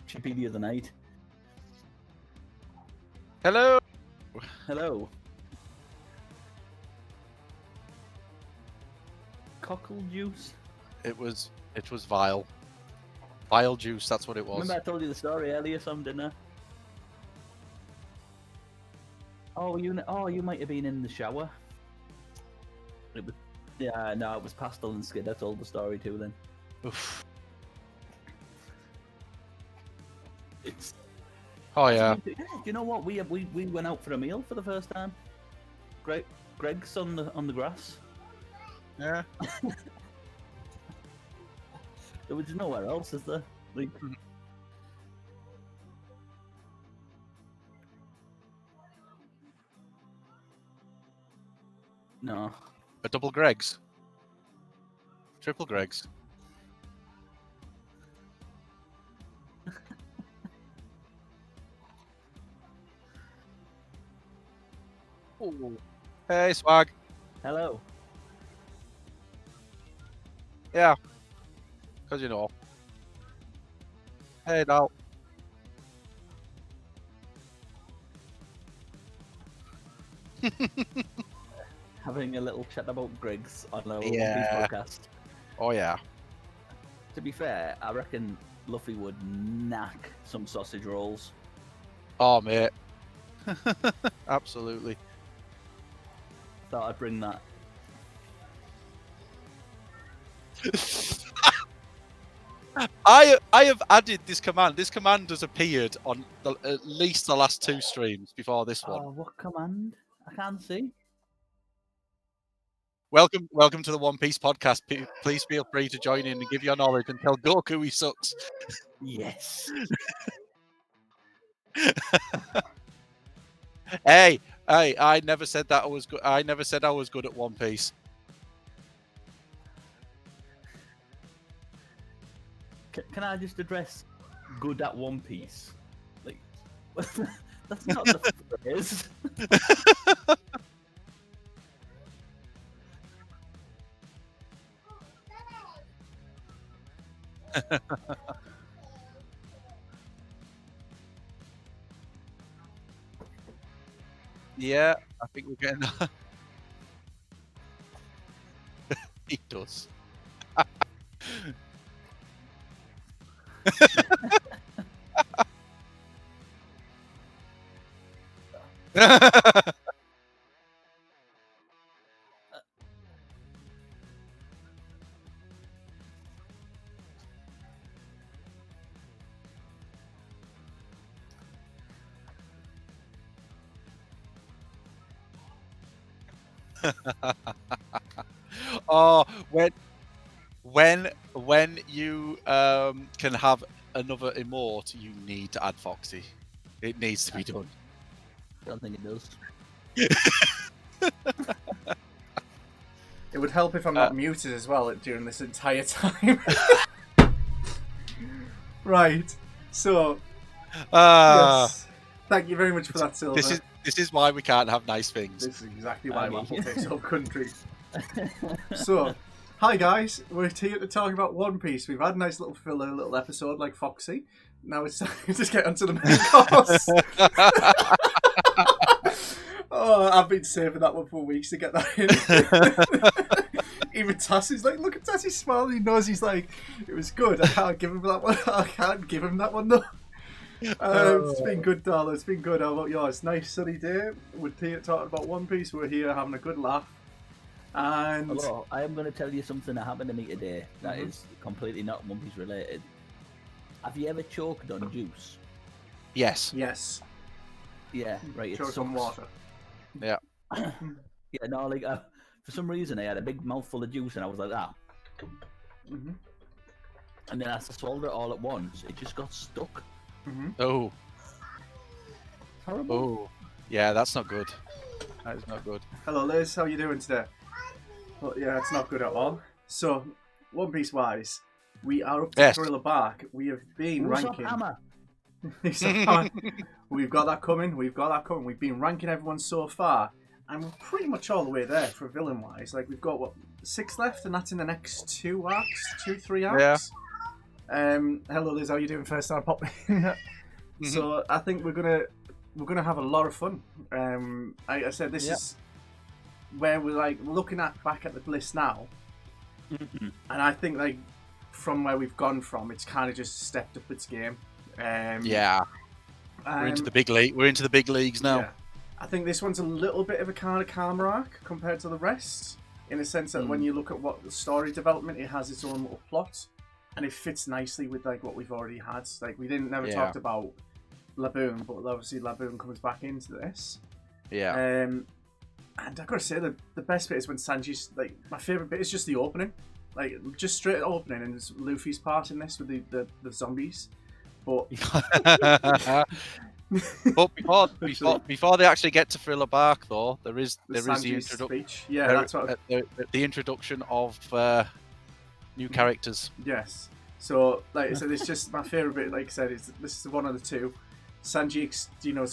Chippy the other night. Hello. Hello. Cockle juice. It was vile. Vile juice. That's what it was. Remember I told you the story earlier, some didn't I? Oh, you might have been in the shower. It was, yeah, no, it was Pastel and Skid. I told the story too. Then Oof. it's. Oh yeah. Do you know what? We went out for a meal for the first time. Greg's on the grass. Yeah. There was nowhere else, is there? Like, no. A double Greg's. Triple Greg's. Ooh. Hey, Swag. Hello. Yeah. Because you know. Hey, now. Having a little chat about Greg's on our Yeah. podcast. Oh yeah. To be fair, I reckon Luffy would knack some sausage rolls. Oh mate. Absolutely. Thought I'd bring that. I have added this command. This command has appeared on at least the last 2 streams before this one. Oh, what command? I can't see. Welcome to the One Piece podcast. Please feel free to join in and give your knowledge and tell Goku he sucks. Yes. Hey, I never said that I was good. I never said I was good at One Piece. Can I just address good at One Piece? Like, that's not the phrase. Yeah, I think we're getting. He does. Oh, when you can have another emote, you need to add Foxy. It needs to be done. Don't think it does. It would help if I'm not muted as well during this entire time. Right. So, yes. Thank you very much for that, Silver. This is why we can't have nice things. This is exactly why I mean- Waffle takes over country. So, hi guys. We're here to talk about One Piece. We've had a nice little filler, little episode like Foxy. Now it's time to just get onto the main course. Oh, I've been saving that one for weeks to get that in. Even Tassie's like, look at Tassie's smile. He knows he's like, it was good. I can't give him that one. I can't give him that one though. It's been good, darling. It's been good. How about yours? Nice sunny day. We're here talking about One Piece. We're here having a good laugh. And Hello, I am going to tell you something that happened to me today that is completely not One Piece related. Have you ever choked on juice? Yes. yes, Yeah, right. It show some sucks. water. Yeah. Yeah, no, like for some reason I had a big mouthful of juice and I was like, ah. Mhm. And then as I swallowed it all at once, it just got stuck. Oh. Horrible. Oh. Yeah, that's not good. That is not good. Hello, Liz. How you doing today? Well, yeah, it's not good at all. So, One Piece wise, we are up to Yes. Thriller Bark. We have been What's up, ranking. Hammer? We've got that coming. We've been ranking everyone so far, and we're pretty much all the way there for villain wise. Like we've got what 6 left, and that's in the next 2 arcs, 2-3 arcs. Hello, Liz. How you doing? First time popping. So I think we're gonna have a lot of fun. Like I said, this is where we're like looking at back at the list now, and I think like from where we've gone from, it's kind of just stepped up its game. We're into the big league. We're into the big leagues now. Yeah. I think this one's a little bit of a kind of calmer arc compared to the rest, in a sense that when you look at what the story development, it has its own little plot, and it fits nicely with like what we've already had. Like we never talked about Laboon, but obviously Laboon comes back into this. Yeah. And I've got to say the best bit is when Sanji's like my favorite bit is just the opening, like just straight opening, and it's Luffy's part in this with the zombies. But but before they actually get to Thriller Bark, though, there is the introduction. Speech. Yeah, that's what the introduction of new characters. Yes. So, like I said, it's just my favorite bit. Like I said, this is one of the two. Sanji,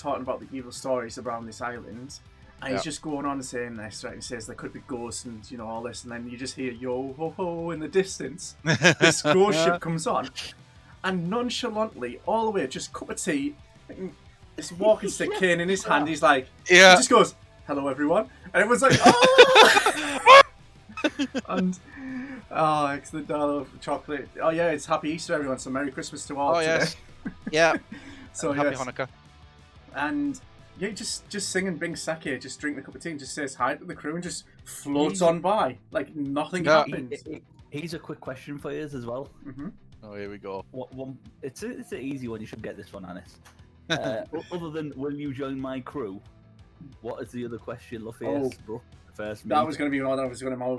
talking about the evil stories around this island, and he's just going on and saying this, right? He says there could be ghosts and all this, and then you just hear yo ho ho in the distance. This ghost ship comes on, and nonchalantly, all the way, just cup of tea, this walking stick cane in his hand. He's like, he just goes, "Hello, everyone," and everyone's like, "Oh!" And excellent dollar of chocolate. Oh yeah, it's Happy Easter, everyone. So Merry Christmas to all. Oh today. Yes. So Happy Hanukkah. And yeah, just sing and bring sake, just drink the cup of tea and just says hi to the crew and just floats on by like nothing happens. Here's a quick question for you as well. Oh, here we go. What one? It's an easy one. You should get this one, Anis. Other than will you join my crew? What is the other question, Luffy asked, bro? First, that was going to be one I was going to.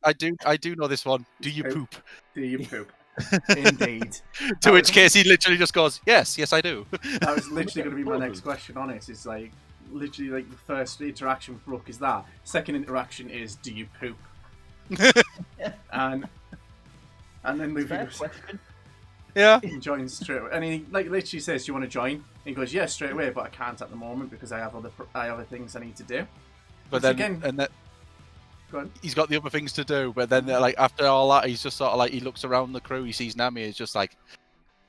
I do know this one. Do you poop? Do you poop? Indeed. To which case he literally just goes, yes, I do. That was literally going to be my next question on it. It's like literally like the first interaction with Brook is that. Second interaction is, do you poop? and then Luffy goes, he joins straight away. And he like literally says, do you want to join? And he goes, yeah, straight away, but I can't at the moment because I have other things I need to do. But then again, he's got the other things to do, but then like after all that, he's just sort of like he looks around the crew, he sees Nami, he's just like,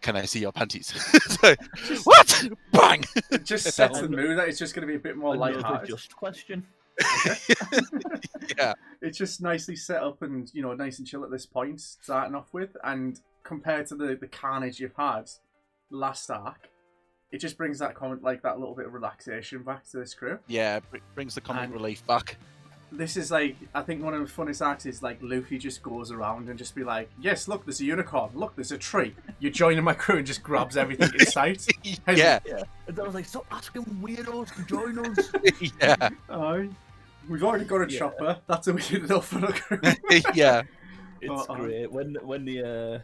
"Can I see your panties?" So, what? Bang! It just sets the mood that it's just going to be a bit more lighthearted. Just question. Yeah, it's just nicely set up and nice and chill at this point, starting off with, and compared to the carnage you've had last arc, it just brings that that little bit of relaxation back to this crew. Yeah, brings the comic relief back. This is like, I think one of the funniest acts is like Luffy just goes around and just be like, yes, look, there's a unicorn, look, there's a tree. You're joining my crew and just grabs everything in sight. Yeah. And I was like, stop asking weirdos to join us. Yeah. We've already got a chopper. That's a weird enough for the crew. Yeah. It's great. When the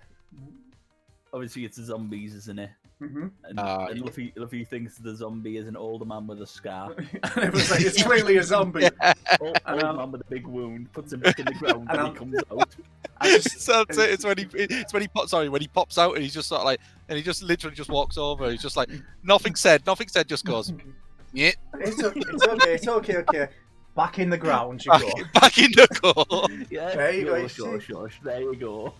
obviously it's the zombies, isn't it? And Luffy thinks the zombie is an older man with a scar. And it was like, it's clearly a zombie. Old man with a big wound, puts him back in the ground and he comes out. It's when he pops out and he's just sort of like, and he just literally just walks over. He's just like, nothing said, just goes, yeah. It's okay. Back in the ground you go. Back in the core. Yeah, there you go. Shush, there you go.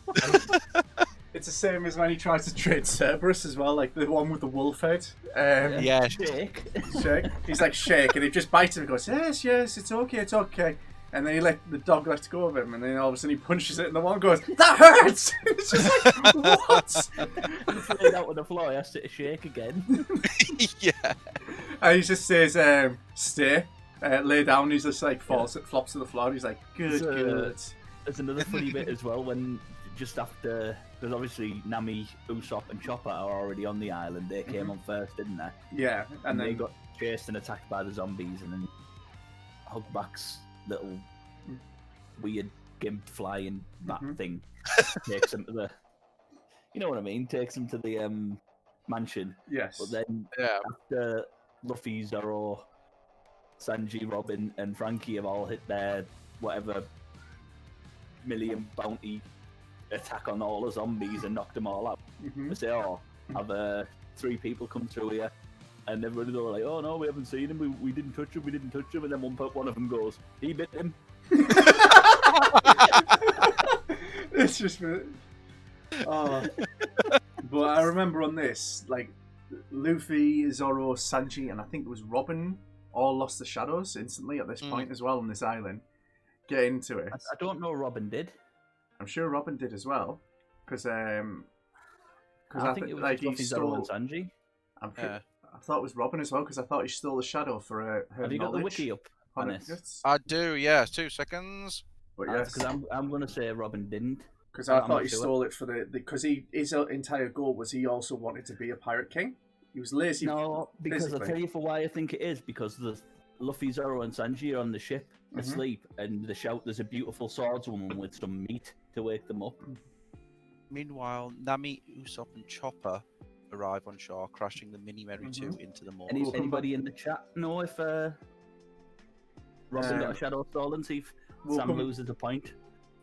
It's the same as when he tries to trade Cerberus as well, like the one with the wolf head. Shake. He's like, shake, and he just bites him and goes, yes, it's okay. And then the dog lets go of him, and then all of a sudden he punches it, and the one goes, that hurts! It's just like, what? He's laid out on the floor, he has to shake again. Yeah. And he just says, stay, lay down, he's just like, flops to the floor, and he's like, good. There's another funny bit as well, when just after, because obviously Nami, Usopp and Chopper are already on the island, they came on first, didn't they? Yeah, and then they got chased and attacked by the zombies, and then Hugback's little weird gimp flying bat thing takes him to the, you know what I mean, takes him to the mansion. Yes. But then after Luffy, Zoro, Sanji, Robin and Frankie have all hit their whatever million bounty attack on all the zombies and knocked them all out. They say, have 3 people come through here, and everybody's all like, oh no, we haven't seen him, we didn't touch him, and then one of them goes, he bit him. It's just Oh, but I remember on this, like, Luffy, Zoro, Sanji, and I think it was Robin all lost the shadows instantly at this point as well on this island. Get into it. I don't know Robin did. I'm sure Robin did as well, because I think it was like just he Luffy, Zoro, stole. and Sanji. I thought it was Robin as well because I thought he stole the shadow for her Have you got the knowledge. wiki up on this? I do, yeah. 2 seconds. But yes, Because I'm going to say Robin didn't. because I I'm thought not he sure. stole it for because his entire goal was he also wanted to be a pirate king. He was lazy. No, because I'll physically. tell you for why I think it is. Because the Luffy, Zoro, and Sanji are on the ship asleep, and they shout, "There's a beautiful swordswoman with some meat," to wake them up. Meanwhile, Nami, Usopp, and Chopper arrive on shore, crashing the Mini Merry 2 into the moor. Anybody in the chat know if Robin got a shadow stolen? See if Sam loses a point.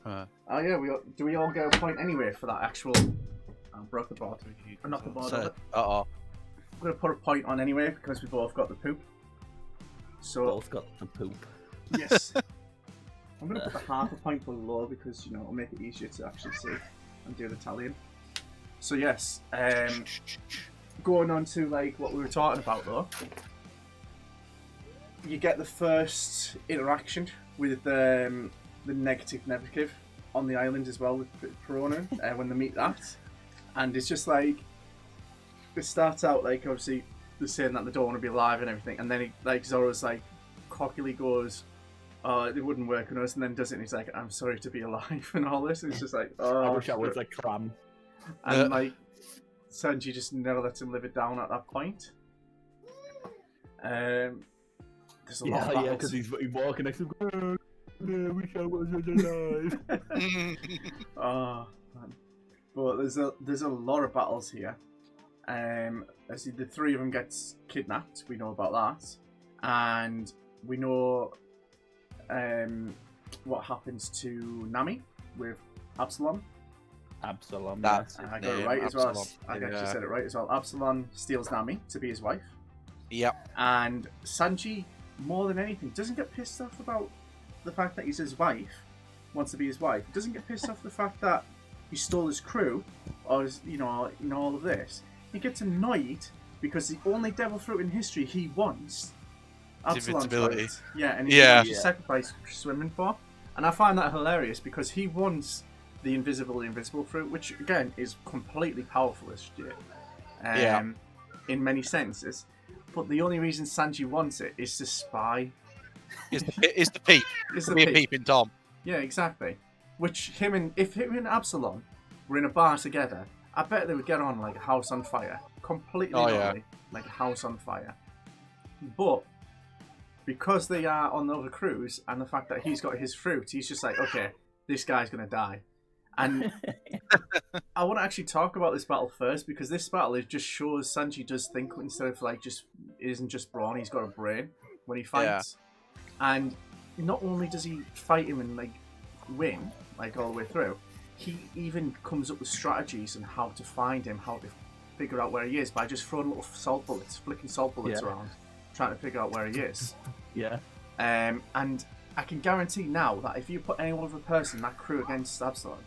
Oh yeah, do we all get a point anyway for that actual? I broke the board. I knocked the board over. I'm gonna put a point on anyway because we both got the poop. So Both got the poop. yes, I'm gonna put the half a point below because it'll make it easier to actually see and do the tallying. So yes, going on to like what we were talking about though, you get the first interaction with the negative on the island as well with Perona when they meet that, and it's just like it starts out like obviously they're saying that they don't want to be alive and everything, and then Zoro's like cockily goes, "Oh, it wouldn't work on us," and then does it, and he's like, "I'm sorry to be alive," and all this. It's just like, oh, I wish I was a cram. and like Sanji just never lets him live it down at that point. There's a lot of battles. because he's walking next to him. I wish I was alive. Oh man. But there's a lot of battles here. As the three of them gets kidnapped, we know about that, and we know what happens to Nami with Absalom. Absalom. That's I got it right as well. I actually said it right as well. Absalom steals Nami to be his wife. Yep. And Sanji, more than anything, doesn't get pissed off about the fact that he's his wife, wants to be his wife. He doesn't get pissed off the fact that he stole his crew, or his, all of this. He gets annoyed because the only devil fruit in history he wants, Absalom's invincibility. right. Yeah, and he sacrificed swimming for. And I find that hilarious because he wants the invincible fruit, which again is completely powerful as shit. In many senses. But the only reason Sanji wants it is to spy. It's the peep. It's to be a peeping Tom. Yeah, exactly. Which if him and Absalom were in a bar together, I bet they would get on like a house on fire. Completely like a house on fire. But because they are on the other cruise and the fact that he's got his fruit, he's just like, okay, this guy's gonna die. And I want to actually talk about this battle first because this battle just shows Sanji does think instead of like it isn't just brawn, he's got a brain when he fights. Yeah. And not only does he fight him and like win like all the way through, he even comes up with strategies on how to find him, how to figure out where he is by just throwing little flicking salt bullets around, trying to figure out where he is. Yeah. And I can guarantee now that if you put any other person in that crew against Absalom,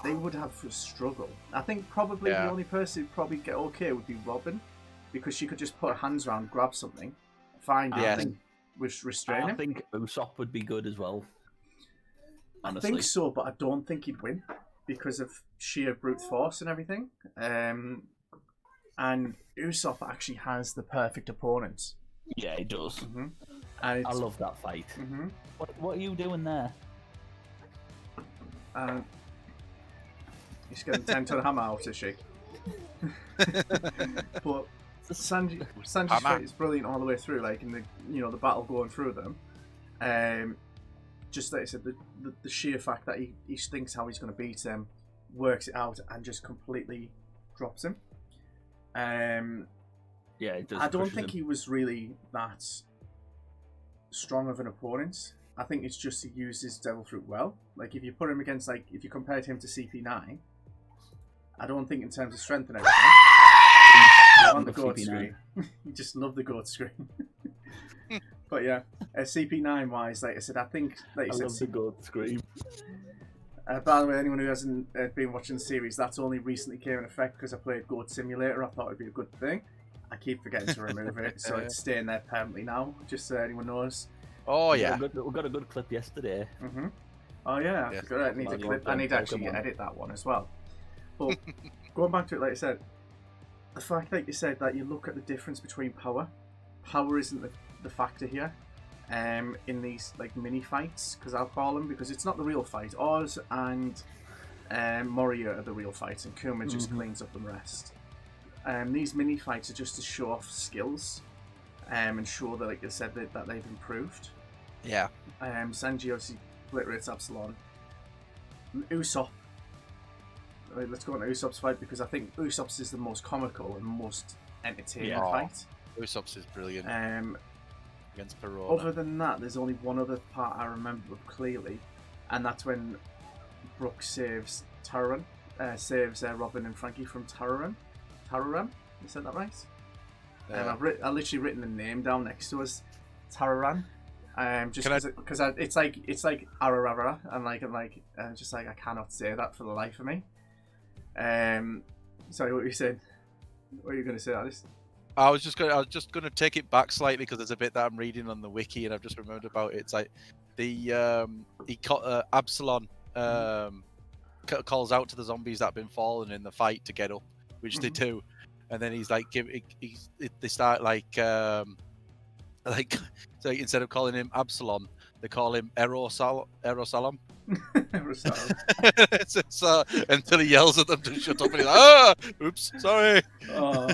they would have a struggle. I think probably the only person who'd probably get okay would be Robin, because she could just put her hands around, grab something, find it, and restrain him. I think Usopp would be good as well. Honestly. I think so, but I don't think he'd win because of sheer brute force and everything. And Usopp actually has the perfect opponent. Yeah, he does. Mm-hmm. And I love that fight. Mm-hmm. What are you doing there? He's getting 10-ton hammer out, is she? But Sanji's fight is brilliant all the way through, like in the battle going through them. Just like I said, the sheer fact that he thinks how he's going to beat him, works it out, and just completely drops him. Yeah, it does. I don't think he was really that strong of an opponent. I think it's just he used his devil fruit well. Like if you put him against, like if you compared him to CP9, I don't think in terms of strength and everything. On the goat screen, you just love the goat screen. But yeah, CP9 wise, like I said, I think like I love the goat scream. By the way, anyone who hasn't been watching the series, that's only recently came in effect because I played Goat Simulator. I thought it'd be a good thing. I keep forgetting to remove it, so it's staying there permanently now, just so anyone knows. Oh, yeah. We got a good clip yesterday. Mm-hmm. Oh, yeah, I Yeah. forgot. I need a clip. I need to actually edit that one as well. But going back to it, like I said, the fact that you said that you look at the difference between power. Power isn't the factor here. In these like mini fights, because I'll call them, because it's not the real fight. Oz and Moria are the real fights, and Kuma just cleans up the rest. These mini fights are just to show off skills, and show that, like I said, that they've improved. Yeah. Sanji obviously obliterates Absalom. Usopp. Let's go on to Usopp's fight, because I think Usopp's is the most comical and most entertaining fight. Usopp's is brilliant. Against Perona. Other than that, there's only one other part I remember clearly, and that's when Brooke saves Tararan, saves Robin and Frankie from Tararan. Tararan, you said that right? I've literally written the name down next to us, Tararan. Just because it's like Ararara, and I'm just like I cannot say that for the life of me. Sorry, what you said? What are you going to say, Alice? I was just gonna take it back slightly because there's a bit that I'm reading on the wiki and I've just remembered about it. It's like the Absalom calls out to the zombies that have been fallen in the fight to get up, which they do, and then he's like they start like so instead of calling him Absalom, they call him Erosalam. so until he yells at them to shut up, and he's like, oops, sorry. Oh.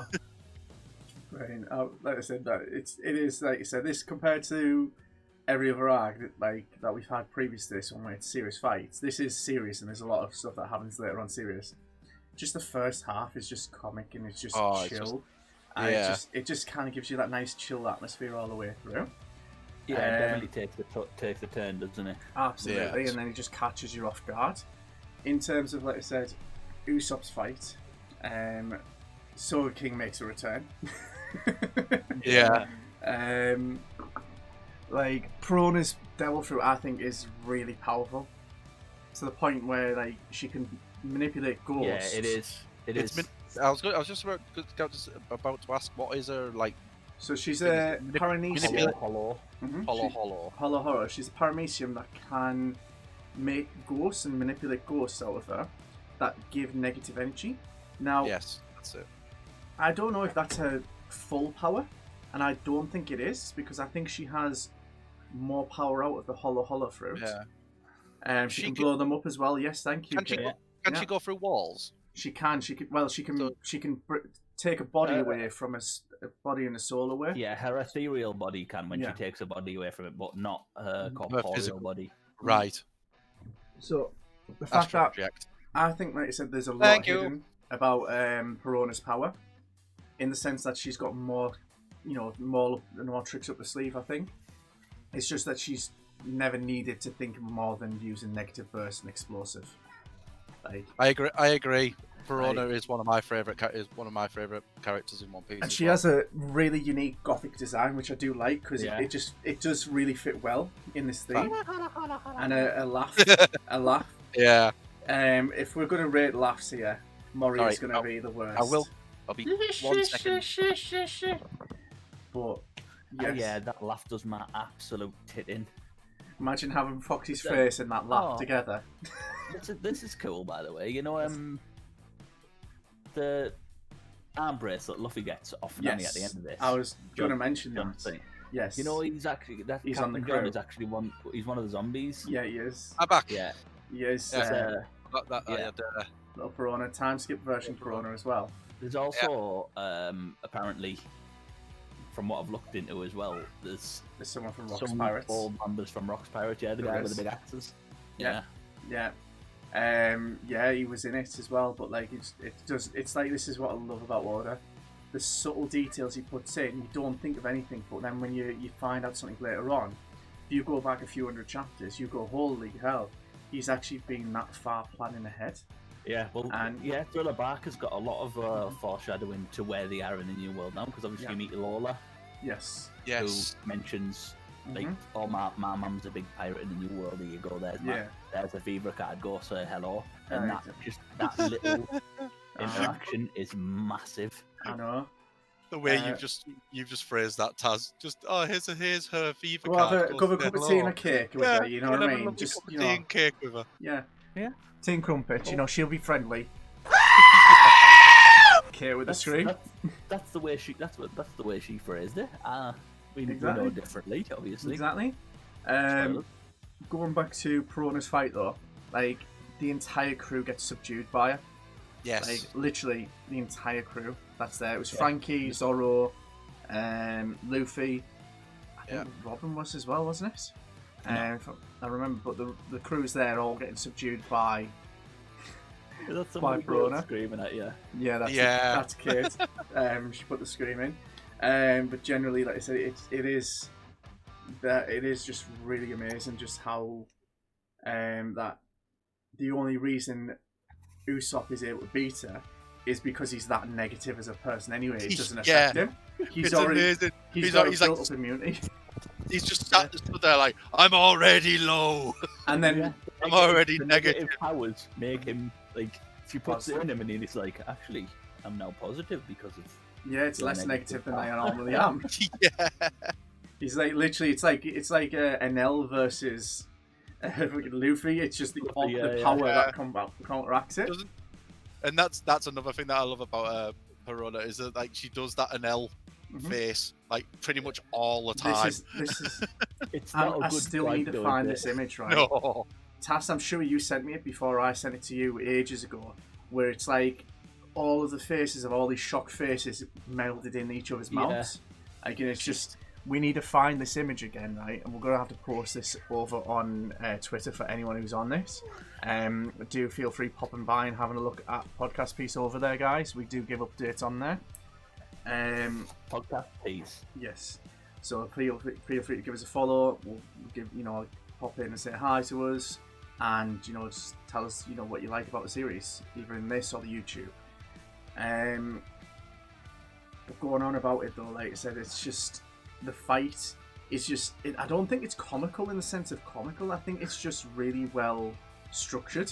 Right. Like I said, that it is like you said. This compared to every other arc that we've had previous to this one, where it's serious fights. This is serious, and there's a lot of stuff that happens later on serious. Just the first half is just comic and it's just chill. It just kind of gives you that nice chill atmosphere all the way through. Yeah, it definitely takes a turn, doesn't it? Absolutely, Yeah. And then it just catches you off guard. In terms of, like I said, Usopp's fight, Soga King makes a return. Yeah. Like Perona's devil fruit, I think, is really powerful to the point where like she can manipulate ghosts. Yeah, it is. It is. I was just about to ask, what is her like? So she's a paramecium. Hollow. Hollow. She's a paramecium that can make ghosts and manipulate ghosts out of her that give negative energy. Now, Yes, that's it. I don't know if that's her full power, and I don't think it is, because I think she has more power out of the hollow fruit. Yeah. She can blow them up as well. Yes, thank you. Can she go through walls? She can. She can take a body away from a body and a soul away. Yeah, her ethereal body can when she takes a body away from it, but not her corporeal body. Right. So the fact that Project. I think, like I said, there's a lot hidden about Perona's power, in the sense that she's got more tricks up the sleeve. I think it's just that she's never needed to think more than using negative burst and explosive. Like, I agree. Perona is one of my favorite characters in One Piece. And she has a really unique gothic design, which I do like, because it does really fit well in this theme. And a laugh, a laugh. Yeah. If we're going to rate laughs here, Mori's going to be the worst. I will. I'll be 1 second. But yes. Yeah, that laugh does my absolute tit in. Imagine having Foxy's face and that laugh together. This is cool, by the way. You know, the arm bracelet Luffy gets off Nami at the end of this. I was going to mention that. Yes. You know, he's actually he's Captain on the John crew. is actually one. He's one of the zombies. Yeah, he is. I'm back. Yeah. He is. Little Perona, time skip version Perona as well. There's also apparently, from what I've looked into as well, there's someone from Rocks some Pirates. old members from Rocks Pirates. Yeah, the guy with the big axes. Yeah. He was in it as well. But like, it's like, this is what I love about Oda. The subtle details he puts in, you don't think of anything, but then when you find out something later on, if you go back a few hundred chapters, you go, holy hell, he's actually been that far planning ahead. Yeah, well, Thriller Bark has got a lot of foreshadowing to where they are in the New World now, because obviously you meet Lola. Yes. Who mentions Like, oh, my mum's a big pirate in the New World. Here you go. There's a Viva card. Go say hello. And that little interaction is massive. I know. The way you've just phrased that, Taz. Just here's her Viva go card. Have a cup of tea and a cake with her. You know what I mean? Just tea and cake with her. Yeah. Yeah. Tea and crumpets. You know, she'll be friendly. Okay, with the scream. That's the way she. That's the way she phrased it. We know differently, obviously. Exactly. Going back to Piranha's fight though, like the entire crew gets subdued by her. Yes. Like literally the entire crew that's there. It was Frankie, Zorro, Luffy. I think Robin was as well, wasn't it? I remember, but the crew's there all getting subdued by. That's somebody screaming at you. Yeah, that's Kate. She put the scream in. But generally, like I said, it is just really amazing just how that the only reason Usopp is able to beat her is because he's that negative as a person anyway. It doesn't affect him. He's already built up immunity. He's just sat there like, I'm already low. And then I'm already negative. Negative powers make him like, if you put it in him and he's like, actually, I'm now positive because of. Yeah, it's less negative than I normally am. Yeah. He's like literally, it's like an L versus Luffy. It's just the power that counteracts it. And that's another thing that I love about Piranha is that like she does that L face like pretty much all the time. This is it's not I still need to find this image, right? No. Tass, I'm sure you sent me it before I sent it to you ages ago, where it's like all of the faces of all these shocked faces melded in each other's mouths. Like, it's just, we need to find this image again, right? And we're going to have to post this over on Twitter for anyone who's on this. Do feel free popping by and having a look at Podcast Piece over there, guys. We do give updates on there. Podcast Piece. Yes. So feel free to give us a follow. We'll give, pop in and say hi to us, and just tell us what you like about the series, either in this or the YouTube. But going on about it though, like I said, it's just the fight is just. I don't think it's comical in the sense of comical. I think it's just really well structured,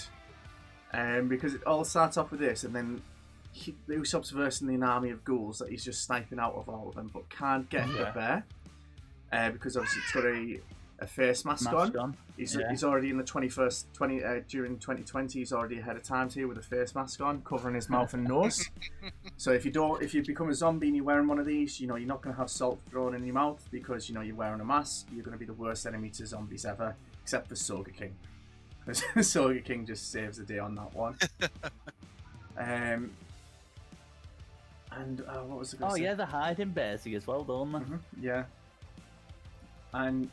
because it all starts off with this, and then Usopp's versing an army of ghouls that he's just sniping out of all of them, but can't get the bear, because obviously it's got a face mask on. He's already in the during 2020. He's already ahead of time here with a face mask on, covering his mouth and nose. So if you become a zombie and you're wearing one of these, you're not going to have salt thrown in your mouth because you're wearing a mask. You're going to be the worst enemy to zombies ever, except for Soga King. Because Soga King just saves the day on that one. And what was it? The hiding Bearsy as well, don't they? Yeah. And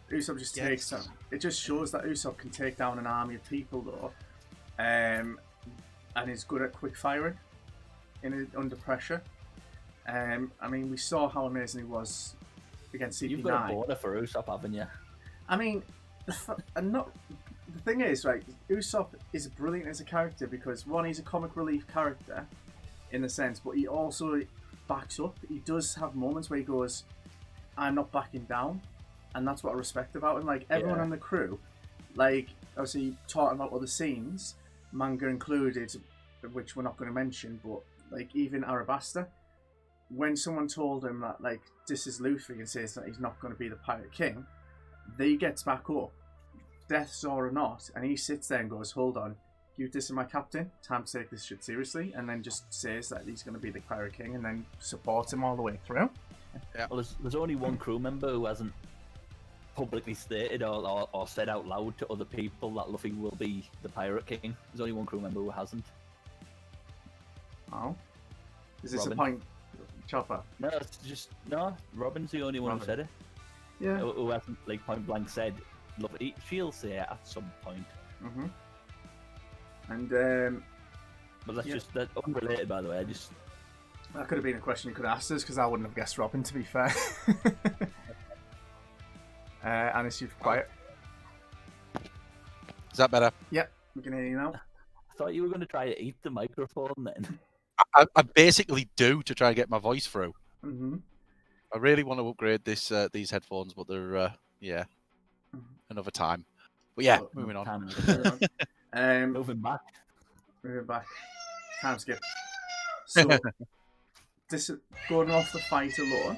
Usopp just takes down. It just shows that Usopp can take down an army of people though, and is good at quick firing under pressure. I mean, we saw how amazing he was against CP9. You've got a border for Usopp, haven't you? I mean, the thing is, right? Usopp is brilliant as a character because one, he's a comic relief character in the sense, but he also backs up. He does have moments where he goes, "I'm not backing down." And that's what I respect about him. Like, everyone on the crew, like, obviously talking about other scenes, manga included, which we're not going to mention, but, like, even Arabasta, when someone told him that, like, this is Luffy and says that he's not going to be the Pirate King, they gets back up, death or not, and he sits there and goes, hold on, you dissing my captain, time to take this shit seriously, and then just says that he's going to be the Pirate King and then supports him all the way through. Yeah. Well, there's only one crew member who hasn't publicly stated or said out loud to other people that Luffy will be the Pirate King. There's only one crew member who hasn't. Oh? Is this Robin. a point? Chopper? No, it's just... No, Robin's the only one who said it. Yeah. Who hasn't, like, point blank said, Luffy, she'll say it at some point. And, But that's that's unrelated, by the way. That could have been a question you could have asked us, because I wouldn't have guessed Robin, to be fair. Anis, you're quiet. Is that better? Yep, we can hear you now. I thought you were going to try to eat the microphone then. I basically do to try and get my voice through. Mm-hmm. I really want to upgrade these headphones, but they're Yeah, another time. But yeah, So, moving on. Moving back. Moving back. Time skip. So, this going off the fight alone,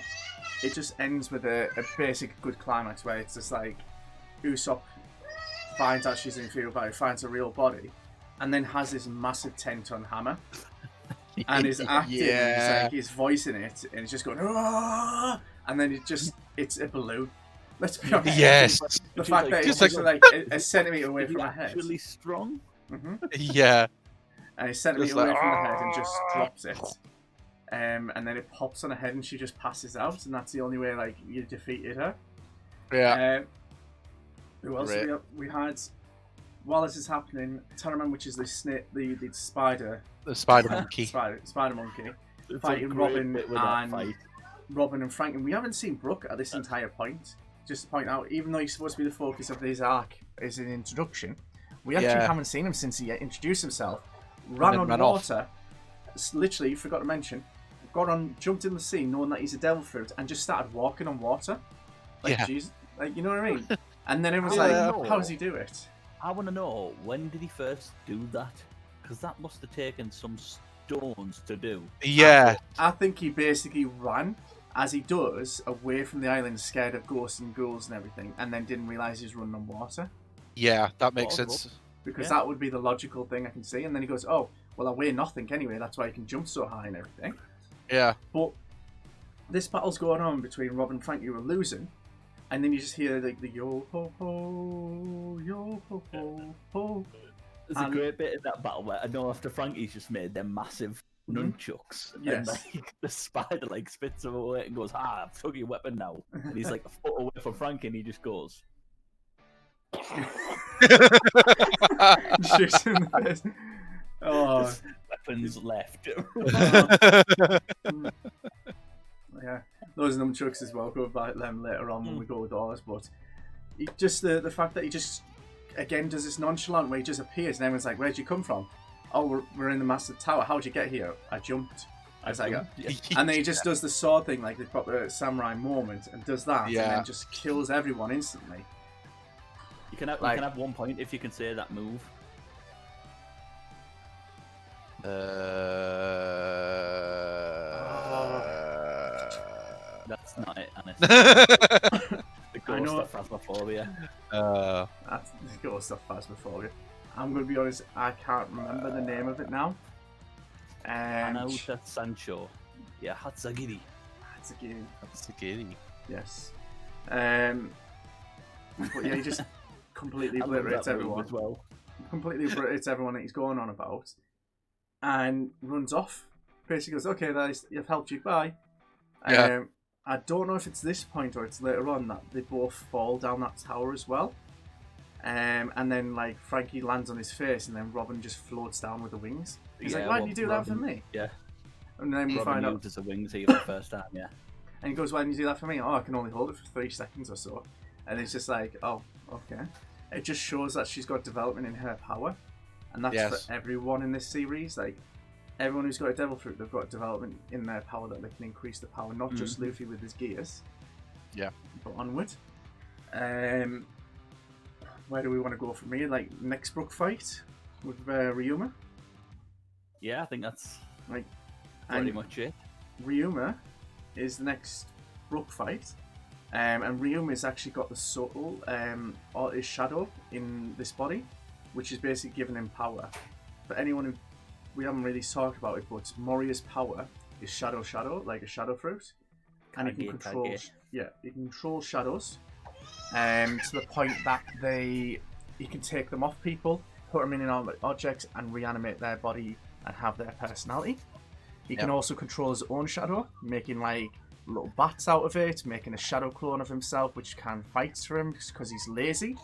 it just ends with a basic good climax where it's just like Usopp finds out she's an inferior body, finds a real body, and then has this massive 10-ton hammer. And his acting, he's voicing it, and it's just going, "Aah!" And then it's a balloon. Let's be honest. Yes. The fact that it's just like a centimetre away from her head. Actually strong. Yeah. And it's a centimetre away from her head and just drops it. And then it pops on her head and she just passes out, and that's the only way like you defeated her. Yeah. Who else? We had, while this is happening, Taraman, which is the snake, the spider. The spider monkey. Spider monkey. It's Fighting a great Robin bit with that fight. Robin and Frank. And we haven't seen Brook at this entire point. Just to point out, even though he's supposed to be the focus of this arc as an introduction, we actually haven't seen him since he introduced himself. Ran on water. Literally, forgot to mention, jumped in the sea knowing that he's a devil fruit and just started walking on water. Like, Jesus, like, you know what I mean? And then it was like, how does he do it? I want to know, when did he first do that? Because that must have taken some stones to do. Yeah. I think he basically ran, as he does, away from the island, scared of ghosts and ghouls and everything, and then didn't realise he was running on water. Yeah, that makes sense. Because that would be the logical thing I can see. And then he goes, oh, well, I weigh nothing anyway, that's why I can jump so high and everything. Yeah. But this battle's going on between Rob and Frank, who are losing, and then you just hear like the yo ho ho, yo ho ho ho. There's a great bit in that battle where I know after Frankie's just made them massive nunchucks, and like the spider like spits him away and goes, I've took your weapon now. And he's like a foot away from Frankie and he just goes. Shoots him in the face. Oh, weapons left. Yeah, those nunchucks as well. Go about them later on when we go with ours. But just the fact that he just again does this nonchalant where he just appears and everyone's like, "Where'd you come from?" Oh, we're in the massive tower. How'd you get here? I jumped. I was like, and then he just does the sword thing, like the proper samurai moment, and does that, and then just kills everyone instantly. You can have 1 point if you can say that move. That's not it, honestly. The ghost of Phasmophobia. That's the ghost of Phasmophobia. I'm going to be honest, I can't remember the name of it now. Anauta Sancho. Yeah, Hatsagiri. Hatsagiri. Yes. But yeah, he just completely obliterates everyone. As well. Completely obliterates everyone that he's going on about. And runs off. Basically goes, okay, I've helped you, bye. Yeah. I don't know if it's this point or it's later on that they both fall down that tower as well. And then like Frankie lands on his face and then Robin just floats down with the wings. He's like, why did you do that for me? Yeah. And then we find out uses the wings here for the first time, yeah. And he goes, why didn't you do that for me? Oh, I can only hold it for 3 seconds or so. And it's just like, oh, okay. It just shows that she's got development in her power. And that's for everyone in this series. Like, everyone who's got a devil fruit, they've got development in their power that they can increase the power, not just Luffy with his gears. Yeah. But onward. Where do we want to go from here? Like, next Brook fight with Ryuma? Yeah, I think that's like pretty much it. Ryuma is the next Brook fight. And Ryuma's actually got the subtle or his shadow in this body, which is basically giving him power. For anyone who we haven't really talked about it, but Moria's power is shadow, like a shadow fruit, and he can control. He can control shadows, to the point that he can take them off people, put them in inanimate objects, and reanimate their body and have their personality. He can also control his own shadow, making like little bats out of it, making a shadow clone of himself, which can fight for him because he's lazy.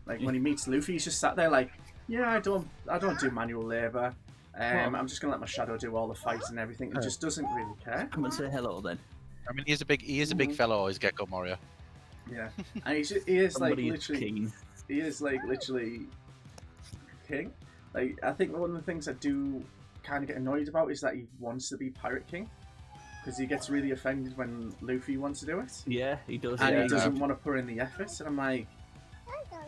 Like when he meets Luffy, he's just sat there like, yeah, I don't do manual labour. I'm just gonna let my shadow do all the fights and everything. He just doesn't really care. Come and say hello then. I mean, he is a big fellow, is Gekko Moria. Yeah, and he is like literally king. He is like literally king. Like I think one of the things I do kind of get annoyed about is that he wants to be Pirate King. because he gets really offended when Luffy wants to do it, Yeah, he does. and yeah, he doesn't want to put in the effort. And I'm like,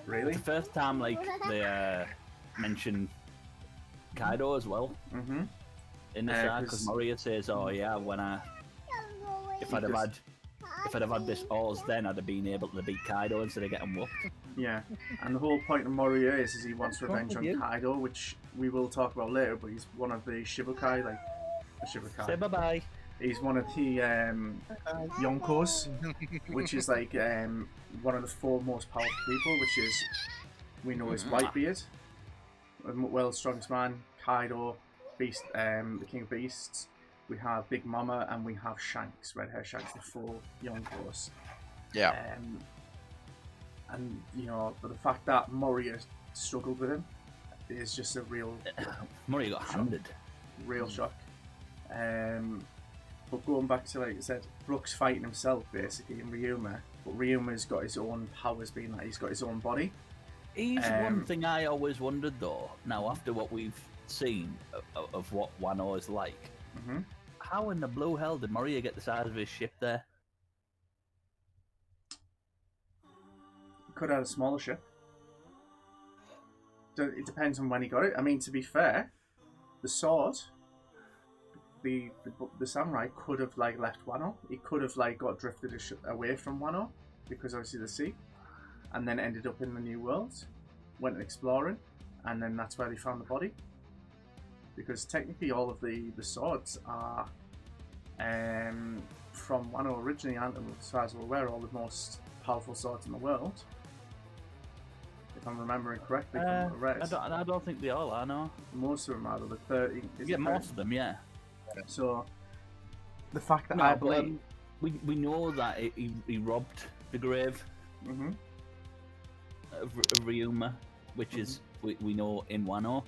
really? It's the first time like they mention Kaido as well Mm-hmm. in the side because Moria says, "Oh yeah, if I'd have had this Oz, then I'd have been able to beat Kaido instead of getting whooped." Yeah, and the whole point of Moria is he wants revenge on Kaido, which we will talk about later. But he's one of the Shibukai, like the Shibukai. Say bye bye. He's one of the Yonkos, which is like one of the 4 most powerful people, which is, we know is Whitebeard, world's strongest man, Kaido, Beast, the King of Beasts. We have Big Mama, and we have Shanks, Red Hair Shanks, the 4 Yonkos. Yeah. And you know, but the fact that Moria struggled with him is just a real Moria got handed. Real shock. But going back to, like I said, Brook's fighting himself basically in Ryuma, but Ryuma's got his own powers, being that he's got his own body. He's one thing I always wondered though. Now, after what we've seen of what Wano is like, how in the blue hell did Moria get the size of his ship there? Could have had a smaller ship. It depends on when he got it. I mean, to be fair, the sword, the samurai could have like left Wano. He could have like got drifted away from Wano because obviously the sea, and then ended up in the New World, went exploring, and then that's where they found the body. Because technically, all of the swords are from Wano originally, and as far as we're aware, all the most powerful swords in the world. If I'm remembering correctly from the rest. I don't think they all are, no. Most of them are, the 30. Yeah, most of them, yeah. So, the fact that no, I but believe... we know that he robbed the grave of Ryuma, which is, we know, in Wano.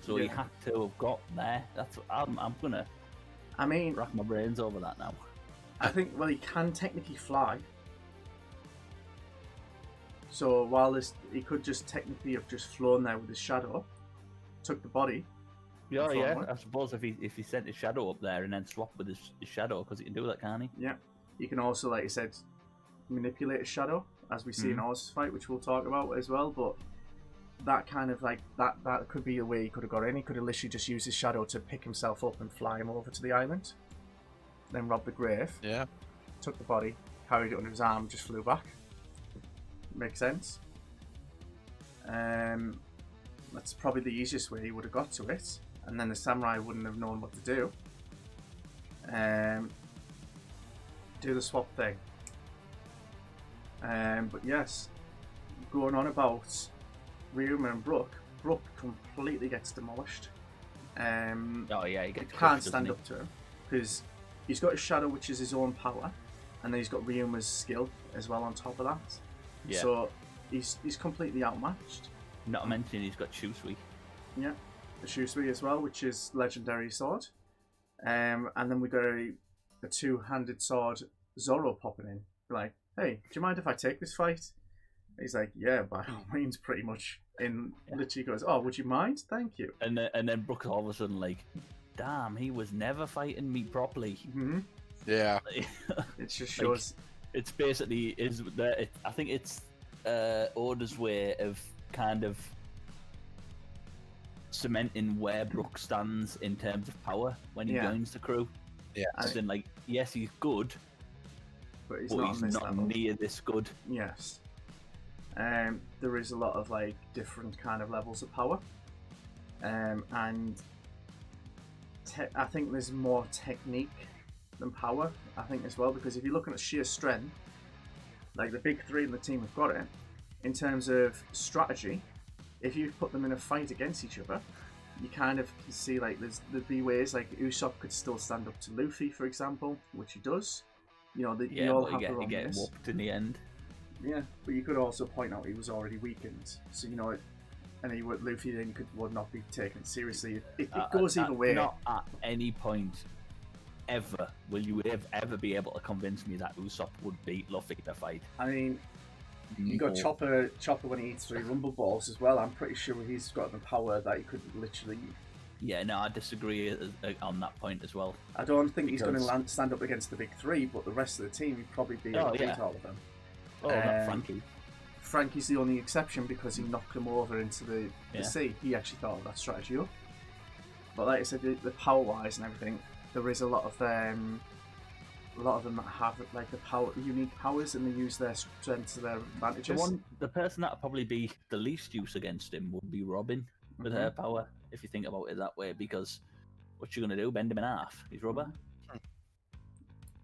So he had to have got there. That's I'm gonna rack my brains over that now. I think, well, he can technically fly. So while he could just technically have just flown there with his shadow, took the body. Yeah, I suppose if he sent his shadow up there and then swapped with his shadow, because he can do that, can't he? Yeah. He can also, like you said, manipulate his shadow, as we see in Oz's fight, which we'll talk about as well. But that kind of like that could be a way he could have got in. He could have literally just used his shadow to pick himself up and fly him over to the island, then rob the grave. Yeah. Took the body, carried it under his arm, just flew back. Makes sense. That's probably the easiest way he would have got to it, and then the samurai wouldn't have known what to do. Do the swap thing. But yes, going on about Ryuma and Brook completely gets demolished. He can't stand up to him because he's got his shadow, which is his own power, and then he's got Ryuma's skill as well on top of that. Yeah. So he's completely outmatched. Not to mention he's got Shusui. Yeah, the Shusui as well, which is legendary sword. And then we got a two-handed sword Zoro popping in. Like, hey, do you mind if I take this fight? He's like, yeah, by all means, pretty much. And literally goes, oh, would you mind? Thank you. And then Brook all of a sudden like, damn, he was never fighting me properly. Yeah. It just shows. Like, it's basically I think it's Oda's way of kind of cementing where Brook stands in terms of power when he joins the crew. Yeah. As in, like, yes, he's good, but he's not near this good. Yes. There is a lot of like different kind of levels of power, and I think there's more technique than power. I think as well, because if you're looking at sheer strength, like the big three in the team have got it. In terms of strategy, if you put them in a fight against each other, you kind of can see like there'd be ways like Usopp could still stand up to Luffy, for example, which he does. You know, they all have their own get whooped in the end. Yeah, but you could also point out he was already weakened, so you know, and Luffy then would not be taken seriously. It goes either way. Not at any point ever will you ever be able to convince me that Usopp would beat Luffy in a fight. I mean, you got Chopper when he eats 3 Rumble Balls as well. I'm pretty sure he's got the power that he could literally Yeah, no, I disagree on that point as well. I don't think he's going Because- to stand up against the big three, but the rest of the team, he'd probably be able Oh, to beat yeah. all of them. Oh, not Frankie. Frankie's the only exception because he knocked him over into the Yeah. sea. He actually thought of that strategy up. But like I said, the power-wise and everything, there is a lot of them that have like unique powers, and they use their strengths to their advantages. The person that would probably be the least use against him would be Robin with her power, if you think about it that way, because what you gonna do? Bend him in half? He's rubber.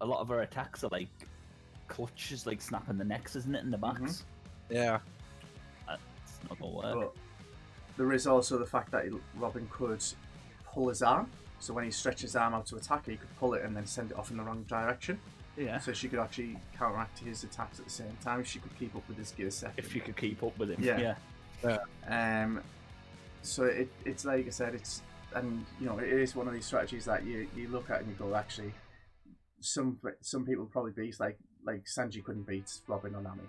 A lot of her attacks are like clutches, like snapping the necks, isn't it, in the backs? Yeah. It's not gonna work. But there is also the fact that Robin could pull his arm. So when he stretches his arm out to attack her, he could pull it and then send it off in the wrong direction. Yeah. So she could actually counteract his attacks at the same time if she could keep up with his gear second. If you could keep up with him. Yeah. Yeah. So it's like I said, and you know, it is one of these strategies that you look at and you go, actually, some people probably beat like Sanji couldn't beat Robin or Nami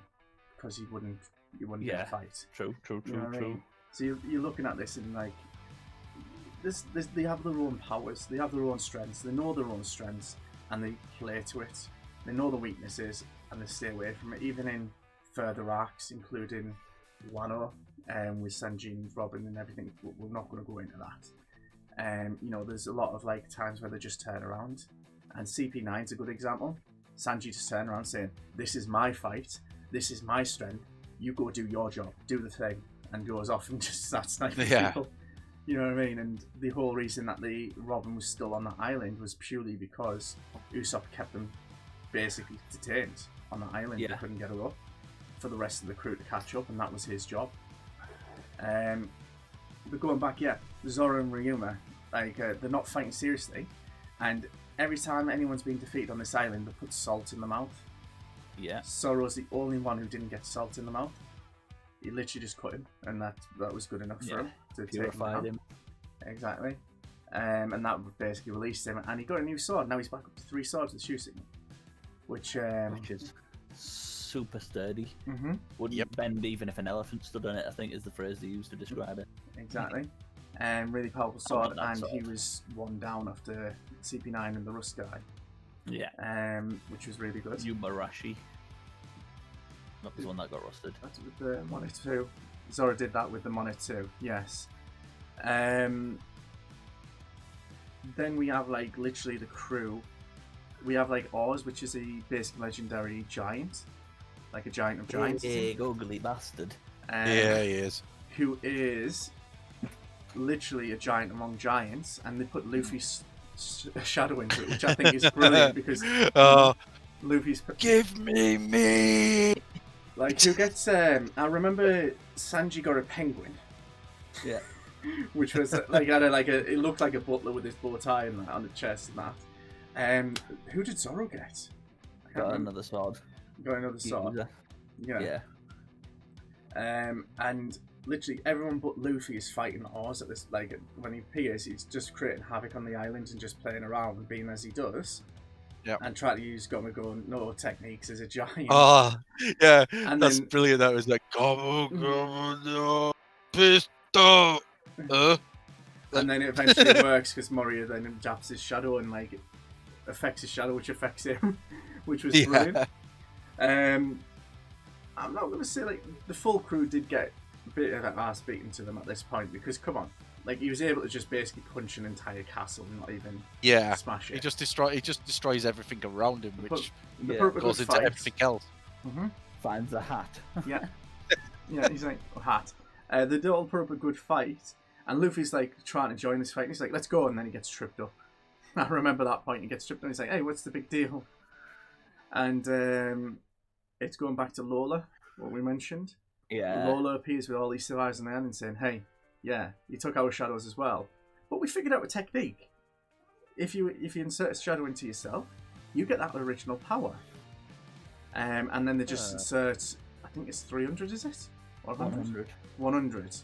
because he wouldn't get a fight. True. You know what I mean? So you're looking at this and like this they have their own powers, they have their own strengths, they know their own strengths and they play to it. They know the weaknesses and they stay away from it, even in further arcs, including Wano with Sanji and Robin and everything. We're not going to go into that. You know, there's a lot of like times where they just turn around, and CP9's a good example. Sanji just turned around saying, "This is my fight, this is my strength. You go do your job, do the thing," and goes off and just starts sniping people. You know what I mean? And the whole reason that the Robin was still on that island was purely because Usopp kept them basically detained on that island. Yeah. They couldn't get her up for the rest of the crew to catch up, and that was his job. But going back, Zoro and Ryuma, like they're not fighting seriously, and every time anyone's been defeated on this island, they put salt in the mouth. Yeah. Zoro's the only one who didn't get salt in the mouth. He literally just cut him, and that was good enough for him to Purified take him. Exactly. And that basically released him, and he got a new sword. Now he's back up to 3 swords with shooting, which is super sturdy. Mhm. Wouldn't bend even if an elephant stood on it, I think is the phrase they used to describe it. Exactly. Really powerful sword, that and sword. he was one down after CP9 and the Rust guy. Yeah. Which was really good. Yumarashi. That was the one that got rusted. That's with the Monet 2. Zoro did that with the Monet 2, yes. Then we have like literally the crew. We have like Oz, which is a basic legendary giant, like a giant of giants. Big ugly bastard. Yeah, he is. Who is literally a giant among giants, and they put Luffy's shadow into it, which I think is brilliant because Luffy's Give me. like who gets. I remember Sanji got a penguin. Yeah. Which was like it looked like a butler with his bow tie and that on the chest and that. Who did Zoro get? I can't Got remember. another sword. Got another sword. Yeah. And literally everyone but Luffy is fighting Oz at this. Like when he appears, he's just creating havoc on the island and just playing around and being as he does. Yeah. And trying to use no techniques as a giant. Oh, yeah. And That's then- brilliant. That was like, gobble, gobble, no, pistol. And then it eventually works because Moria then japs his shadow and like it affects his shadow, which affects him, which was brilliant. I'm not going to say like the full crew did get a bit of an ass beaten to them at this point because come on, like he was able to just basically punch an entire castle and not even smash it. He just destroys everything around him, which the Yeah. purpose goes of into fight- everything else. Finds a hat. Yeah, he's like hat. They do all put up a good fight, and Luffy's like trying to join this fight. And he's like, "Let's go," and then he gets tripped up. I remember that point. He gets tripped up. And he's like, "Hey, what's the big deal?" And it's going back to Lola, what we mentioned. Yeah. Lola appears with all these survivors on the island saying, "Hey, yeah, you took our shadows as well, but we figured out a technique. If you insert a shadow into yourself, you get that original power." And then they just insert, I think it's 300, is it? 100. 100.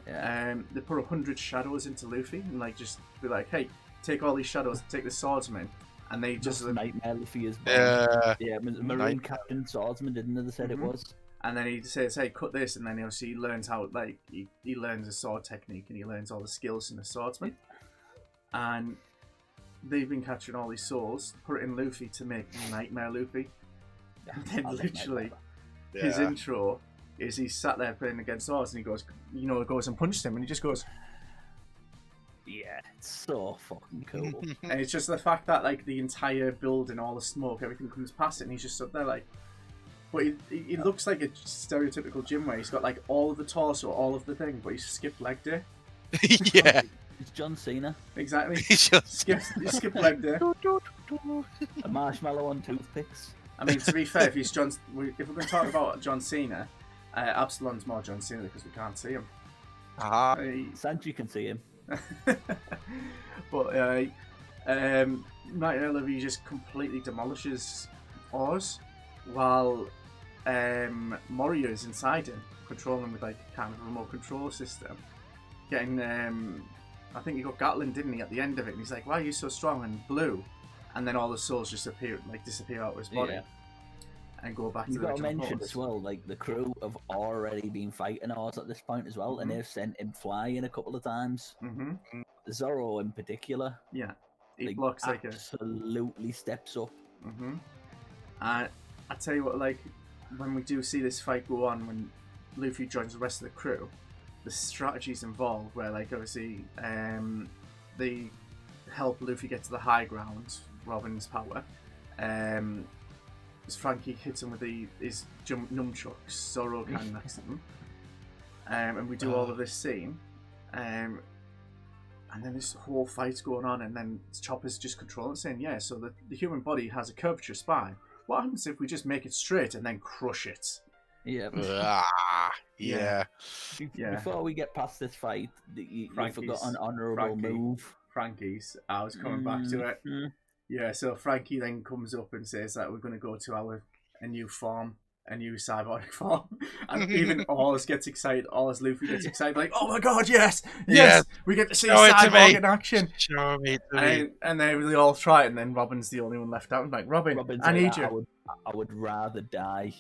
Yeah. They put 100 shadows into Luffy and like just be like, "Hey, take all these shadows, take the swordsman," and they just Nightmare Luffy is Yeah. Marine Captain Swordsman, didn't they said it was? and then he says, "Hey, cut this," and then obviously he learns how like he learns a sword technique and he learns all the skills in a swordsman. and they've been capturing all these souls, put it in Luffy to make Nightmare Luffy. And then literally, his intro is he's sat there playing against Oz, and he goes, goes and punches him, and he just goes. Yeah, it's so fucking cool. And it's just the fact that like the entire building, all the smoke, everything comes past it, and he's just stood there like. But he looks like a stereotypical gym where he's got like all of the torso, all of the thing, but he's skipped leg day. Yeah. It's John Cena. Exactly. He just Skip leg day. A marshmallow on toothpicks. I mean, to be fair, if we're going to talk about John Cena, Absalom's more John Cena because we can't see him. Sanji can see him. But Nightmare Luffy just completely demolishes Oz, while Moria is inside him, controlling him with like kind of a remote control system. Getting, I think he got Gatlin, didn't he, at the end of it? And he's like, "Why are you so strong?" And blue, and then all the souls just disappear out of his body, and go back. You've to the got to mention portals. as well, like the crew have already been fighting Oz at this point as well, and they've sent him flying a couple of times. Mm-hmm. Zoro in particular, Yeah, he blocks like absolutely steps up. Mm-hmm. I tell you what, like when we do see this fight go on, when Luffy joins the rest of the crew, the strategies involved, where like obviously they help Luffy get to the high ground, Robin's power. As Frankie hits him with his nunchucks, Zoro can next to him, and we do all of this scene, and then this whole fight's going on, and then Chopper's just controlling, saying, "Yeah, so the human body has a curvature spine. What happens if we just make it straight and then crush it?" Yeah. Yeah. Before we get past this fight, you forgot an honourable Frankie. move. Frankie's. I was coming back to it. Yeah, so Frankie then comes up and says that we're going to go to a new form, a new cyborg form. And even Oz gets excited. Luffy gets excited, like, "Oh my god, yes! We get to see cyborg in action!" Show me to me. And they all try it, and then Robin's the only one left out. I'm like, Robin, I need you. I would rather die.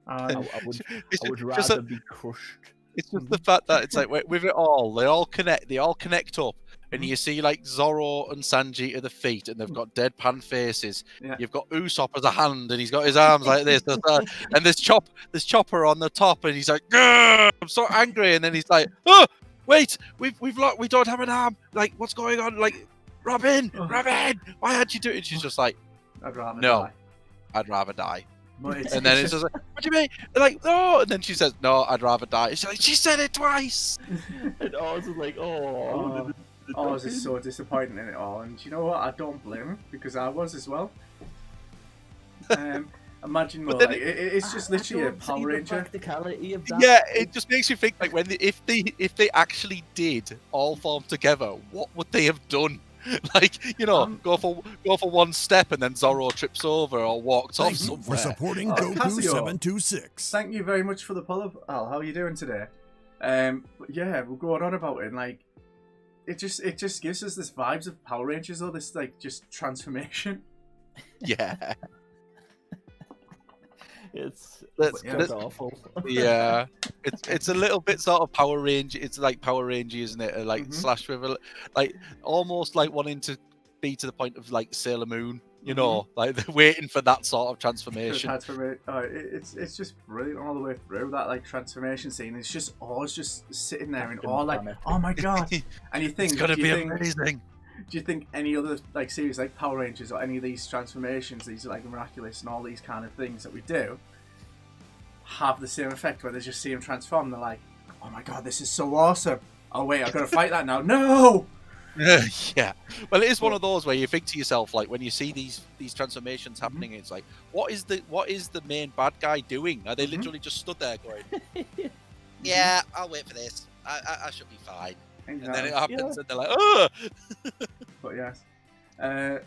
Uh, I would rather be crushed. It's just the fact that it's like with it all, they all connect up, and you see like Zoro and Sanji at the feet, and they've got deadpan faces. Yeah. You've got Usopp as a hand, and he's got his arms like this, and there's Chopper on the top, and he's like, "Grr, I'm so angry," and then he's like, "Oh, wait, we don't have an arm. Like, what's going on? Like, Robin, why had you do it?" And she's just like, I'd rather "No, die. I'd rather die." But And then it's just like, "What do you mean?" They're like, "No," and then she says, "No, I'd rather die." She's like, "She said it twice." And Oz is like, "Oh, Oz is so disappointed in it all, and you know what? I don't blame him because I was as well. Imagine though, like, it's just literally a Power Ranger. Practicality of that. Yeah, it just makes you think like if they actually did all form together, what would they have done? Like, go for one step and then Zoro trips over or walks off somewhere. For supporting Goku Casio. 726. Thank you very much for the follow, Al. How are you doing today? But yeah, we're going on about it, and like, it just gives us this vibes of Power Rangers, or this like just transformation. Yeah. It's That's awful. Yeah, it's a little bit sort of Power Range. It's like Power Ranger, isn't it? Like slash with like almost like wanting to be to the point of like Sailor Moon. Like they're waiting for that sort of transformation. It's just brilliant all the way through that like transformation scene. It's just Oz just sitting there in awe, like, "Oh my god!" And you think It's gonna be amazing. Do you think any other like series like Power Rangers or any of these transformations, these like Miraculous and all these kind of things that we do, have the same effect where they just see him transform? They're like, "Oh my god, this is so awesome! Oh wait, I've got to fight that now." No. Yeah, well, it is one of those where you think to yourself, like when you see these transformations happening, it's like, what is the main bad guy doing? Are they literally just stood there going, "Yeah, I'll wait for this. I should be fine." Exactly. And then it happens, and they're like, "Oh!" But yes, and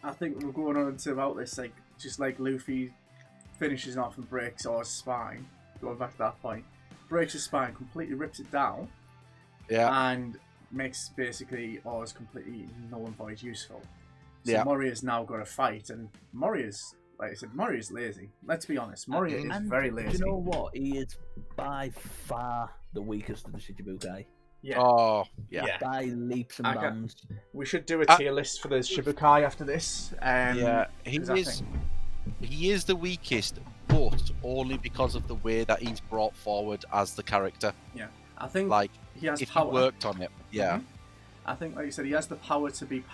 I think we're going on to about this, like just like Luffy finishes off and breaks Oz's spine. Going back to that point, breaks his spine, completely rips it down. Yeah. And makes basically Oz completely null and void useful. So Yeah. Moria's now got to fight, and Moria's, like I said, Moria's lazy. Let's be honest, Moria is very lazy. Do you know what? He is by far the weakest of the Shichibukai. Yeah. Oh, yeah. Yeah. By leaps and I got- bounds. We should do a I- tier list for the Shibukai after this. Yeah, he 'cause I is. think- He is the weakest, but only because of the way that he's brought forward as the character. I think Like, he has if he power. worked on it, yeah, Mhm. I think, like you said, he has the power to be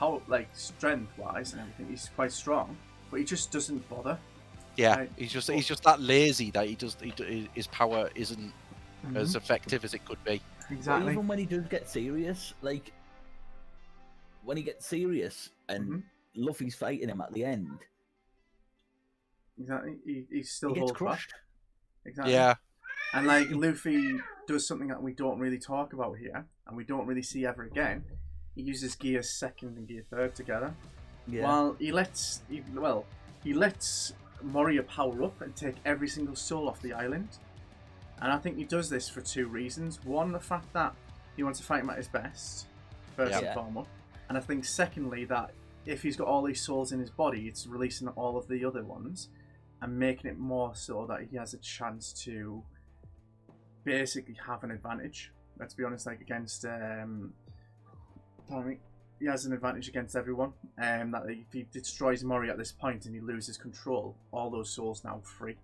strength-wise and everything. He's quite strong, but he just doesn't bother. yeah. Right. He's just that lazy that his power isn't as effective as it could be. But Exactly. even when he does get serious, like when he gets serious and Mhm. Luffy's fighting him at the end, Exactly. He's still he gets hold fast. crushed. Exactly. Yeah, And like Luffy does something that we don't really talk about here, and we don't really see ever again. He uses Gear Second and Gear Third together. Yeah. While he lets Moria power up and take every single soul off the island. And I think he does this for two reasons. One, the fact that he wants to fight him at his best, first Yeah. and foremost. And I think secondly that if he's got all these souls in his body, it's releasing all of the other ones and making it more so that he has a chance to basically have an advantage. Let's be honest, like against he has an advantage against everyone. That if he destroys Mori at this point and he loses control, all those souls now free.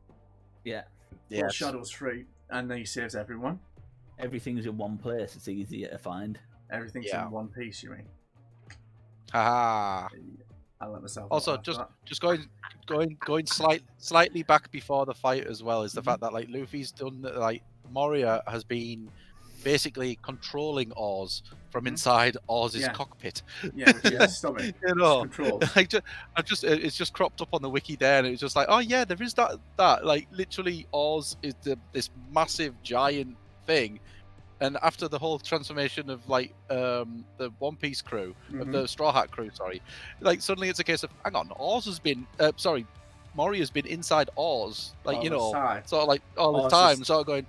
Yeah. All yes. Shadow's free, and then he saves everyone. Everything's in one place. It's easier to find. Everything's Yeah. in one piece. You mean? Haha. I let myself. Also, laugh at just going slightly back before the fight as well is the Mhm. fact that like Luffy's done like Moria has been basically controlling Oz from Mhm. inside Oz's Yeah. cockpit. that. Yeah, which is his stomach. You know, Control. it's just cropped up on the wiki there, and it was just like, oh yeah, there is that like literally Oz is this massive giant thing, and after the whole transformation of like the One Piece crew of Mhm. the Straw Hat crew, sorry, like suddenly it's a case of hang on, Oz has been Moria's been inside Oz, like All you the know, time. sort of like all the Oz time, is- sort of going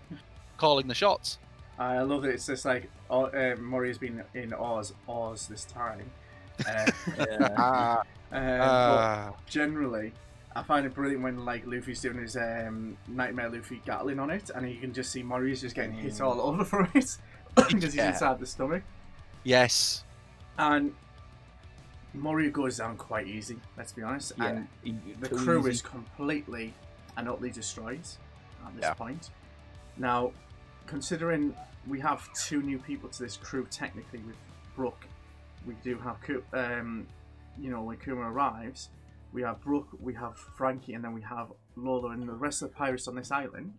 calling the shots. I love that it's just like Mori's been in Oz this time. Yeah. Ah, But generally, I find it brilliant when like Luffy's doing his Nightmare Luffy Gatling on it, and you can just see Mori's just getting hit all over from it because he's Yeah. inside the stomach. yes, And Moria goes down quite easy. Let's be honest. Yeah. And the Too crew easy. is completely and utterly destroyed at this Yeah. point. Now, considering we have two new people to this crew, technically with Brook, we do have, when Kuma arrives, we have Brook, we have Frankie, and then we have Lola and the rest of the pirates on this island.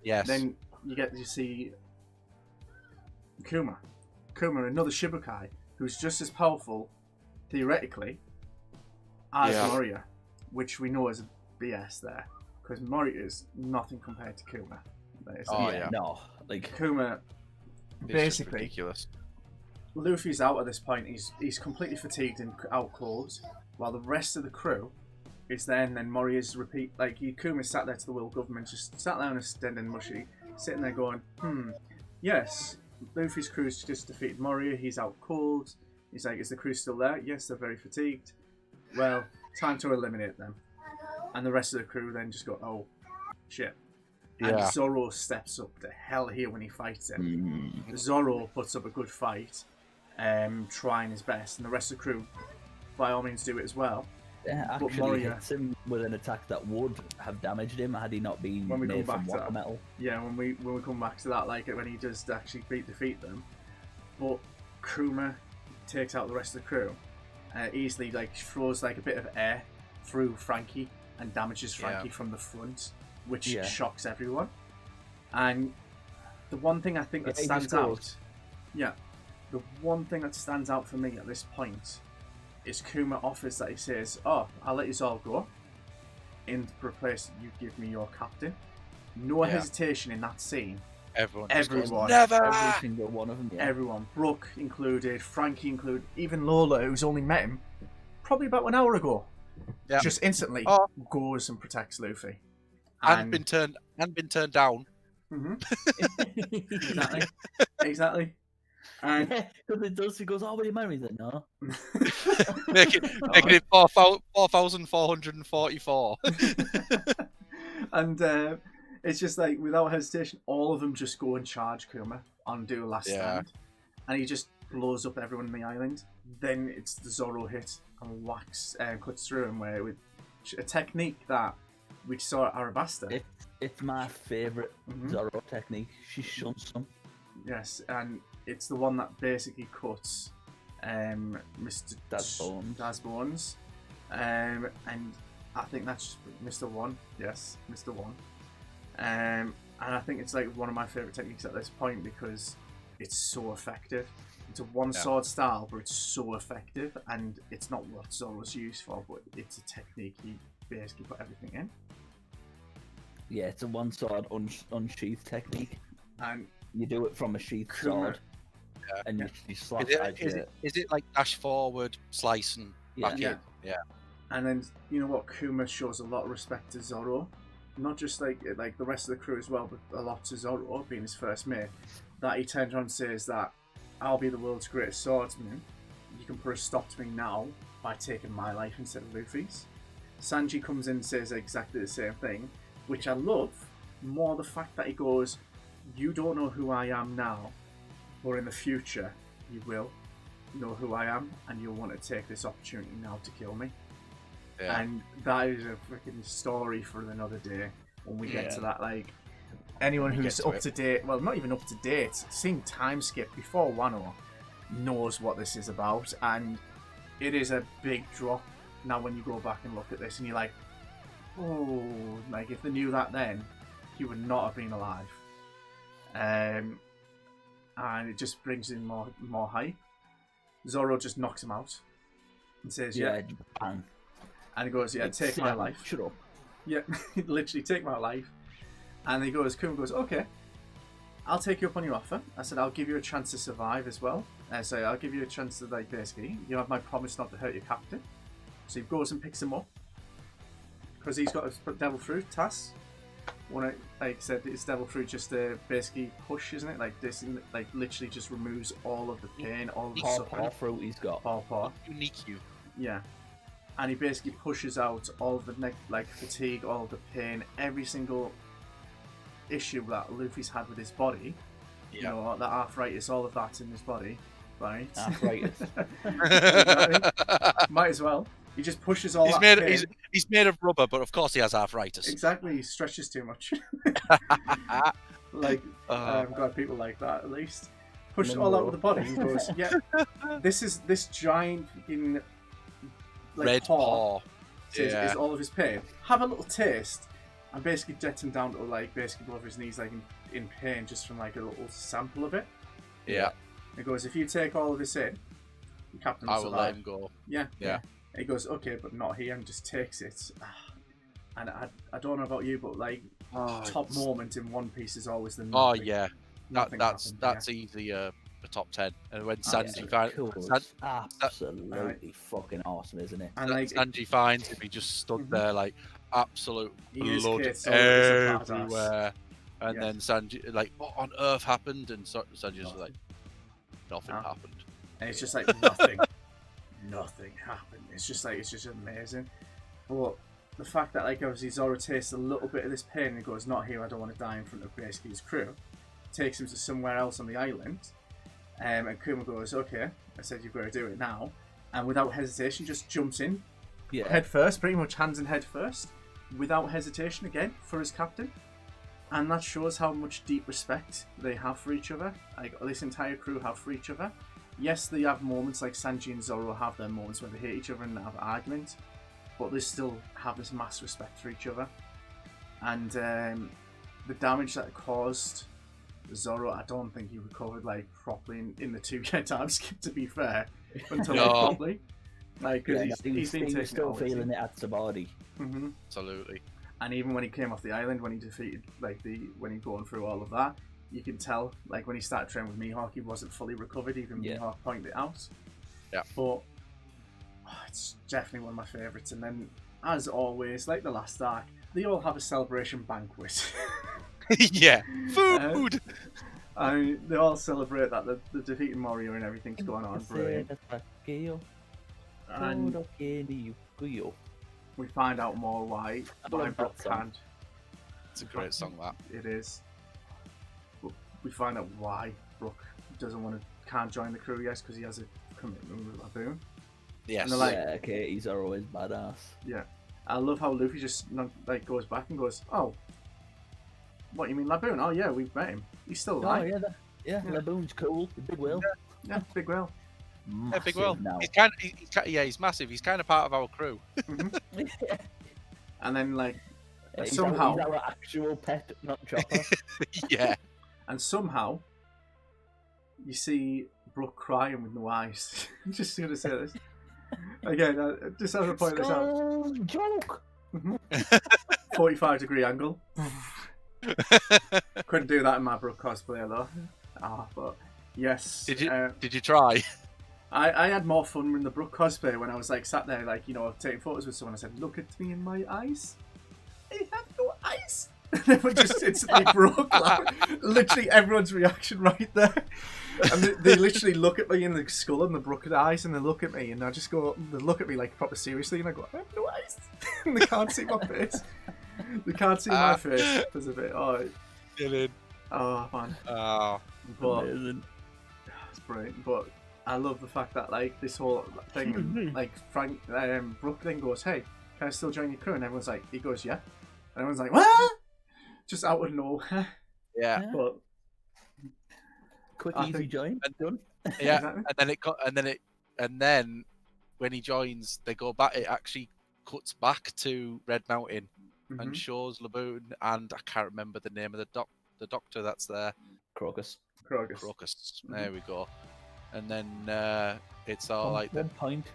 yes, Then you get to see Kuma, another Shibukai, who's just as powerful, theoretically, as Yeah. Moria, which we know is BS there, because Moria is nothing compared to Kuma. Oh, yeah. No, like Kuma, It's just basically, ridiculous. Luffy's out at this point. He's completely fatigued and out cold, while the rest of the crew is there. And then Moria's Kuma sat there to the World Government, just sat there on a stand and mushy, sitting there going, yes, Luffy's crew's just defeated Moria. He's out cold. He's like, is the crew still there? Yes, they're very fatigued. Well, time to eliminate them. And the rest of the crew then just go, oh, shit. And Yeah. Zoro steps up to hell here when he fights him. mm, Zoro puts up a good fight, trying his best, and the rest of the crew, by all means, do it as well. yeah, But actually Moria- hits him with an attack that would have damaged him had he not been When we made come from back to water that. metal. Yeah, when we come back to that, like when he does actually defeat them, but Kuma takes out the rest of the crew, easily throws a bit of air through Frankie and damages Frankie from the front, which Yeah. shocks everyone. And the one thing I think that Yeah, he stands just out, goes- the one thing that stands out for me at this point is Kuma offers that he says, "Oh, I'll let you all go. In replace, you give me your captain." No Yeah. hesitation in that scene. Everyone, just goes, Everyone. never. Every single one of them. Yeah. Everyone, Brooke included, Frankie included, even Lola, who's only met him probably about an hour ago, Yeah. just instantly Oh. goes and protects Luffy. and been turned down. Mhm. exactly. And Because it does. He goes, "Oh, will you marry them?" No. making it 4,444. and it's just like without hesitation, all of them just go and charge Kuma on do a last Yeah. stand. and he just blows up everyone in the island. Then it's the Zoro hit and cuts through him, where with a technique that we saw at Arabasta. It's my favourite Mhm. Zoro technique. She shunts them. Yes, and it's the one that basically cuts Mr. Daz Bones. And I think that's Mr. One. Yes, Mr. One. And I think it's like one of my favourite techniques at this point because it's so effective. It's a one sword style, but it's so effective, and it's not what Zoro's used for, but it's a technique he basically put everything in. Yeah, it's a one sword unsheath technique. And You do it from a sheath Kuma- sword, and you slap Is it like dash forward, slice, and back Yeah. in? Yeah. And then you know what, Kuma shows a lot of respect to Zoro, not just like the rest of the crew as well, but a lot to Zoro being his first mate. That he turns around and says that I'll be the world's greatest swordsman. You can put a stop to me now by taking my life instead of Luffy's. Sanji comes in and says exactly the same thing, which I love more the fact that he goes, "You don't know who I am now, but in the future you will know who I am, and you'll want to take this opportunity now to kill me." Yeah. And that is a freaking story for another day when we get to that. Like, anyone When we who's get to up it. to date, well, not even up to date, seen time skip before Wano, knows what this is about, and it is a big drop now when you go back and look at this and you're like, oh, like if they knew that then, he would not have been alive. And it just brings in more hype. Zoro just knocks him out and says, yeah. Bang. And he goes, yeah, It's take my slam. life. Shut up. Yeah, literally take my life. And he goes, Kuma goes, okay, I'll take you up on your offer. I said, I'll give you a chance to survive as well. So I'll give you a chance to, like, basically, you have my promise not to hurt your captain. So he goes and picks him up. Because he's got a devil fruit, Tass. Like I said, it's devil fruit just to basically push, isn't it? Like this, like literally just removes all of the pain, all of the suffering. Paw fruit he's got. Paw. Unique you. Yeah. And he basically pushes out all of the fatigue, all of the pain, every single issue that Luffy's had with his body. You know, the arthritis, all of that's in his body, right? Arthritis. Exactly. Might as well. He just pushes all that pain. He's made of rubber, but of course he has arthritis. Exactly, he stretches too much. I'm glad people like that at least. Pushes all out of the body and goes, yeah, this giant in Red paw. Is all of his pain. Have a little taste, and basically gets him down to like basically below his knees, like in pain, just from like a little sample of it. Yeah. He goes, if you take all of this in, the captain will I will survive. let him go. Yeah. Yeah. He goes, okay, but not here, and just takes it. And I don't know about you, but like top moment in One Piece is always the Oh nothing. yeah, Nothing that's happened, easily a top 10. And when Oh, Sanji yeah. finds Absolutely fucking awesome, isn't it? And like Sanji finds him, he just stood there like absolute He is blood Kid Solo is a badass. everywhere. And Yeah. then Sanji like, what on earth happened? And Sanji's just like, nothing No. happened. and it's just like nothing. Nothing happened. It's just amazing. But the fact that like obviously Zoro tastes a little bit of this pain and he goes, not here, I don't want to die in front of basically his crew, takes him to somewhere else on the island, and Kuma goes, okay, I said you've got to do it now, and without hesitation just jumps in Yeah. head first, pretty much hands in head first, without hesitation again for his captain. And that shows how much deep respect they have for each other. Like this entire crew have for each other. Yes, they have moments like Sanji and Zoro have their moments where they hate each other and have arguments, but they still have this mass respect for each other. And the damage that it caused Zoro, I don't think he recovered like properly in the 2-year time skip. To be fair, until No. properly, like because He he's been was taking still it feeling it at the body. Mm-hmm. Absolutely. And even when he came off the island, when he defeated, when he going through all of that, you can tell, like when he started training with Mihawk, he wasn't fully recovered. Even Mihawk pointed it out. Yeah. But it's definitely one of my favourites. And then, as always, like the last arc, they all have a celebration banquet. Yeah. Food. I mean, they all celebrate that the defeating Morio and everything's going on. Brilliant. And we find out more why love Brook that song. can't. It's a great song, that. It is. But we find out why Brook doesn't want to can't join the crew yet because he has a commitment with Laboon. Yes. And they're like- yeah, Katie's are always badass. Yeah, I love how Luffy just like goes back and goes, "Oh, what you mean Laboon? Oh yeah, we've met him. He's still Oh alive. yeah, yeah. Laboon's cool. The big whale. Yeah, big whale." Yeah, big Massive Will. now. He's massive. He's kind of part of our crew. And then like He's somehow, our actual pet, not Chopper. Yeah. and somehow, you see Brooke crying with no eyes. I'm just gonna say this again. Just as a point this out. Skull joke. 45-degree angle. Couldn't do that in my Brooke cosplay though. But yes. Did you try? I had more fun in the Brooke cosplay when I was like sat there, like, you know, taking photos with someone. I said, "Look at me in my eyes. I have no eyes." And everyone just instantly broke. Literally everyone's reaction right there. And they literally look at me in the skull and the Brooke eyes, and they look at me, and I just go, they look at me like proper seriously, and I go, "I have no eyes." And they can't see my face. They can't see my face because of it. Oh man. Oh. But Amazing. it's brilliant. But I love the fact that like this whole thing, like Brooke then goes, "Hey, can I still join your crew?" And everyone's like, he goes, "Yeah." And everyone's like, "What?" Just out of nowhere. Yeah. But Quick, I easy think- join. Done. Yeah. exactly. And then when he joins, they go back. It actually cuts back to Red Mountain Mhm. and shows Laboon, and I can't remember the name of the doctor that's there. Crocus. Krogus. Crocus. Mhm. There we go. And then it's all like the 1 point.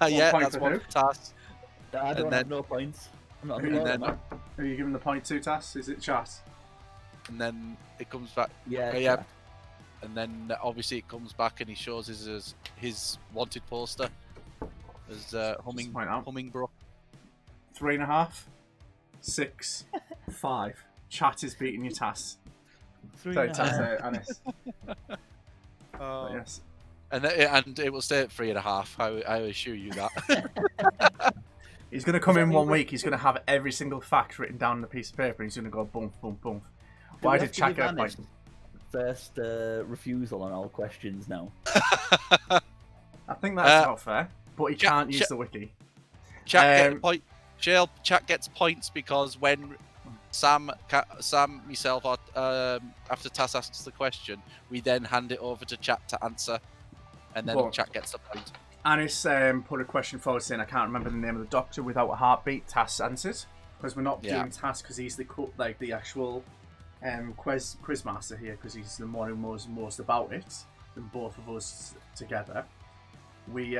yeah, point that's for one who? for Tass. I don't And have then- no points. I'm not Who on you the then- board, man. Who are you giving the point to, Tass? Is it Chat? And then it comes back. Yeah, yeah. chat. And then obviously it comes back and he shows his wanted poster as point out. Hummingbrook. 3.5, 6, 5. Chat is beating your Tass. Three Sorry, and a Tass, half. Anis. Oh. But yes. And it will stay at 3.5. I assure you that. He's going to come Does in that 1 mean- week. He's going to have every single fact written down on a piece of paper. And he's going to go boom, boom, boom. Do Why we did have to Chat give get a Anis point? First refusal on all questions now. I think that's not fair. But he Chat- can't use Chat- the wiki. Chat gets points because when Sam, myself, or after Tass asks the question, we then hand it over to Chat to answer, and then But- Chat gets the point. Anis put a question forward saying, "I can't remember the name of the doctor without a heartbeat." Tass answered because we're not Yeah. doing Tass because he's the actual quiz master here because he's the one who knows most about it than both of us together. We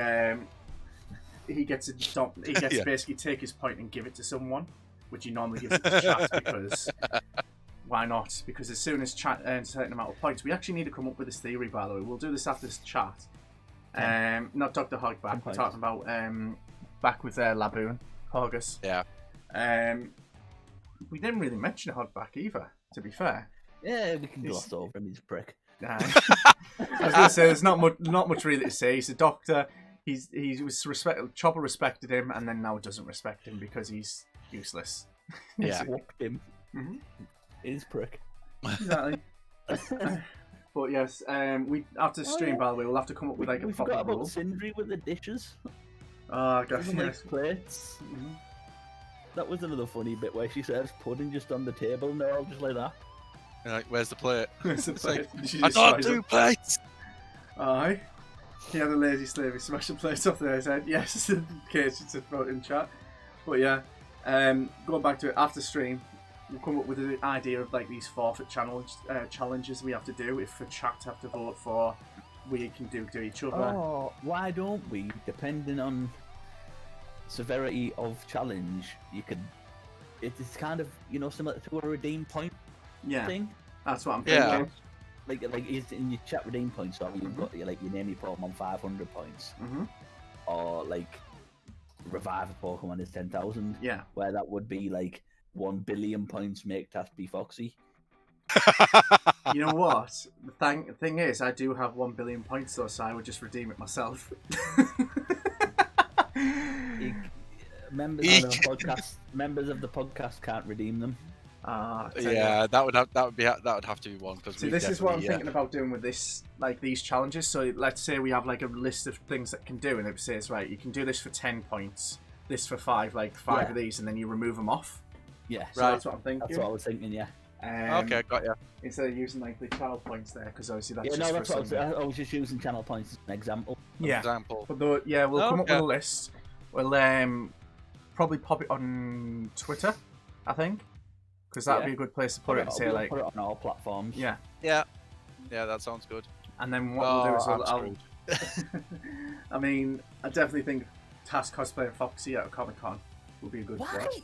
he gets Yeah. basically take his point and give it to someone, which he normally gives it to Chat because why not? Because as soon as Chat earns a certain amount of points, we actually need to come up with this theory. By the way, we'll do this after this chat. Not Dr. Hogback. 10 We're points. talking about back with Laboon, Horgus. Yeah. We didn't really mention Hogback either. To be fair, Yeah, we can He's- gloss over him. He's a prick. I was going to say there's not much really to say. He's a doctor. He was Chopper respected him, and then now doesn't respect him because he's useless. Yeah. Whooped him. Mhm. He's a prick. Exactly. But yes, we after the Oh, stream, yeah. by the way, we'll have to come up with like a We proper forgot about rule. Sindri with the dishes. Oh, I guess Doesn't yes. like plates. Mhm. That was another funny bit where she serves pudding just on the table. No, just like that. You're like, where's the plate? It's a It's like, plate. She I just don't tries do it. plates. Aye. He had a lazy slave. He smashed the plates off there. His head. Yes, in case you to throw it in chat. But yeah, going back to it after stream, we'll come up with an idea of like these forfeit challenges we have to do if for chat to have to vote for. We can do to each other. Oh, why don't we? Depending on severity of challenge, you could. It's kind of similar to a redeem point Yeah, thing. that's what I'm Yeah. thinking. Like is in your chat redeem points, so you've got your name your Pokemon on 500 points, hmm or like revive a Pokemon is 10,000, Yeah. where that would be like 1 billion points make Tass be Foxy. You know what? The thing is, I do have 1 billion points though, so I would just redeem it myself. Members of the podcast can't redeem them. Yeah, that would have to be one because See, this is what I'm thinking about doing with this, like these challenges. So let's say we have like a list of things that can do, and it says, right, you can do this for 10 points, this for 5, like 5 of these, and then you remove them off. Yeah, So Right. that's what I'm thinking. that's what I was thinking. Yeah, Okay, got you. Instead of using like the 12 points there, because obviously that's yeah. just No, that's for what Sunday. I was just using channel points as an example. Yeah, Example. but we'll come up with Okay. a list. We'll probably pop it on Twitter, I think, because that would Yeah. be a good place to put it and say We'll like, put it on all platforms. yeah. Yeah, that sounds good. And then what we'll do is I'm I'll screwed. I mean, I definitely think Task cosplaying Foxy at a Comic Con would be a good Why? watch.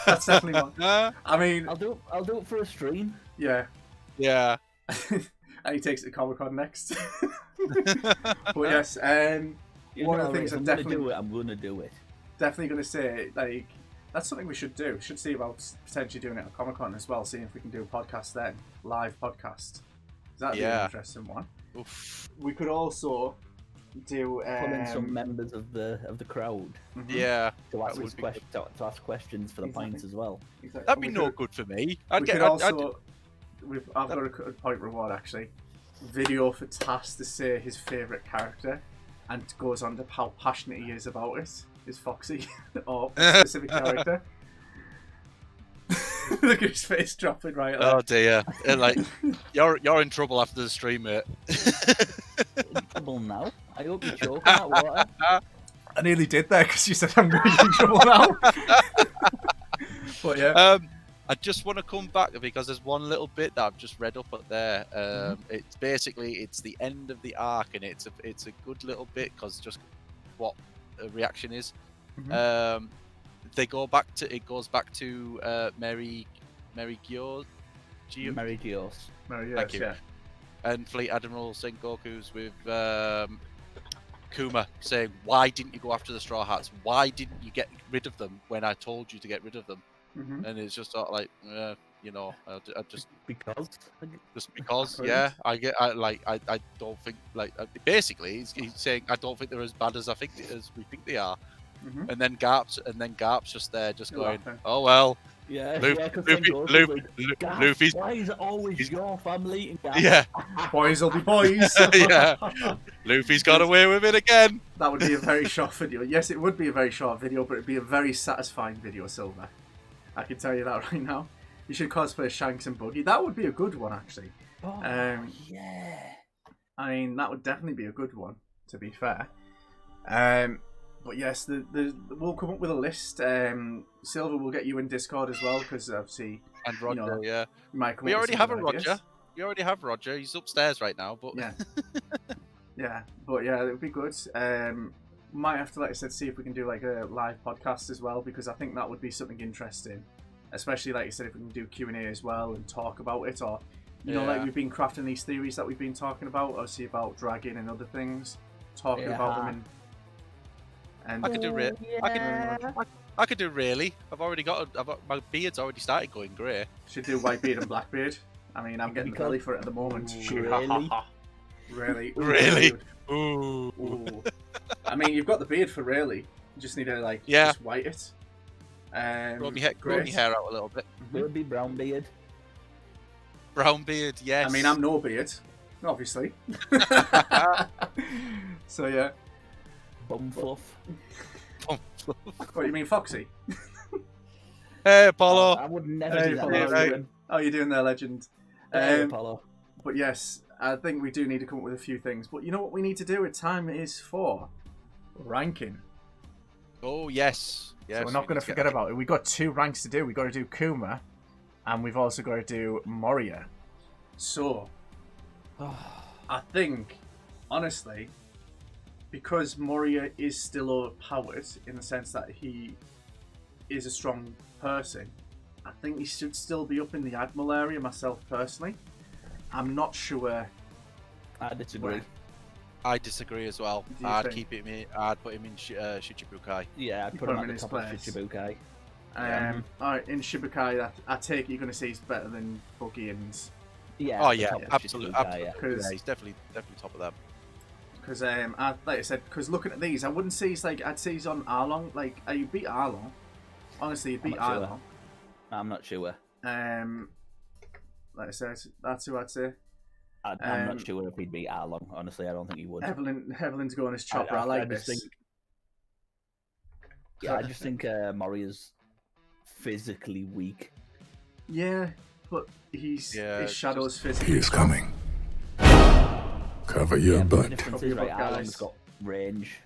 That's definitely one. I mean, I'll do it for a stream. yeah. Yeah. And he takes it to Comic Con next. But yes, You one of know, the things if I'm gonna definitely do it, I'm gonna do it. definitely going to say, like, that's something we should do. We should see about potentially doing it at Comic Con as well, seeing if we can do a podcast then, live podcast. That'd be an Yeah. interesting one. Oof. We could also do Pull in some members of the crowd mhm, Yeah, to ask That us would be to ask questions for the Exactly. points as well. exactly. that'd be We no could- good for me. We could also. I'd- I've got a point reward actually. Video for Tass to say his favourite character, and goes on to how passionate he is about it. Is Foxy or a specific character? Look at his face dropping right there. Oh dear! Like you're in trouble after the stream, mate. In trouble now. I hope you choke on that water. I nearly did there because you said I'm going to be in trouble now. But yeah, I just want to come back because there's one little bit that I've just read up at there. It's basically it's the end of the arc, and it's a good little bit because just what a reaction is. They go back to it goes back to Mary Gio, Mary Gios. no, yes, Thank you. yeah. and Fleet Admiral Sengoku's with Kuma saying, "Why didn't you go after the Straw Hats? Why didn't you get rid of them when I told you to get rid of them?" Mhm. And it's just sort of like, you know, I just Because because, Right. yeah, I don't think basically he's saying I don't think they're as bad as we think they are, Mhm. and then Garp's just there, just You're going, laughing. "Oh well, yeah, Luffy, yeah, 'cause Luffy, then goes Luffy, like, "Gaff, Luffy's, why is it always your family?" And Gaff, yeah, Boys will be boys. Yeah. Luffy's got away with it again." That would be a very short video. Yes, it would be a very short video, but it'd be a very satisfying video, Silver. I can tell you that right now. You should cosplay Shanks and Buggy. That would be a good one, actually. Oh, yeah. I mean, that would definitely be a good one, to be fair. But yes, we'll come up with a list. Silver will get you in Discord as well, because obviously And Roger, know, yeah, you might come we up with already some have a good ideas. Roger. We already have Roger. He's upstairs right now, but Yeah. Yeah, but yeah, it would be good. Might have to, like I said, see if we can do like a live podcast as well, because I think that would be something interesting. Especially, like you said, if we can do Q&A as well and talk about it, or, you know, like Yeah. we've been crafting these theories that we've been talking about, obviously about dragging and other things, talking about them and I could do Oh, I could do really. My beard's already started going grey. should do Whitebeard and Blackbeard. I mean, I'm getting the Because- belly for it at the moment. Really? Really? Ooh, Really? dude. Ooh. Ooh. I mean, you've got the beard for really. You just need to like Yeah. just white it. Grow my Great. hair out a little bit. Will be brown beard. Brown beard, yes. I mean, I'm no beard, obviously. So yeah. Bum fluff. What you mean, Foxy? Hey, Apollo. I would never Hey, do that. Apollo, to hey. him. Oh, you're doing there, legend. Hey, Um, Apollo. But yes, I think we do need to come up with a few things. But you know what we need to do? It's time is for ranking. Oh, yes. Yes. So we're not going to forget about it. We've got 2 ranks to do. We've got to do Kuma, and we've also got to do Moria. So, I think, honestly, because Moria is still overpowered in the sense that he is a strong person, I think he should still be up in the Admiral area, myself personally. I'm not sure. I disagree. Where? I disagree as well. Do you I'd think? keep him in. I'd put him in Shichibukai. Yeah, I'd You put put him him at in the his top of place. Shichibukai. Alright, in Shibukai, I take it you're going to say he's better than Buggy and... Yeah. Oh at the yeah, top of absolutely. Shichibukai, yeah. Because Yeah, he's definitely top of them. Because, like I said, because looking at these, I wouldn't say he's like, I'd say he's on Arlong. Like, you beat Arlong. Honestly, you beat I'm not sure. Arlong. I'm not sure. Like I said, that's who I'd say. I'm not sure if he'd beat Arlong. Honestly, I don't think he would. Heavenlin's going as Chopper. I like this. I just think Moria's physically weak. Yeah, but his shadow is physically. He is coming. Cover your But the butt. difference Cover is, your right, butt, Arlong's guys. got range.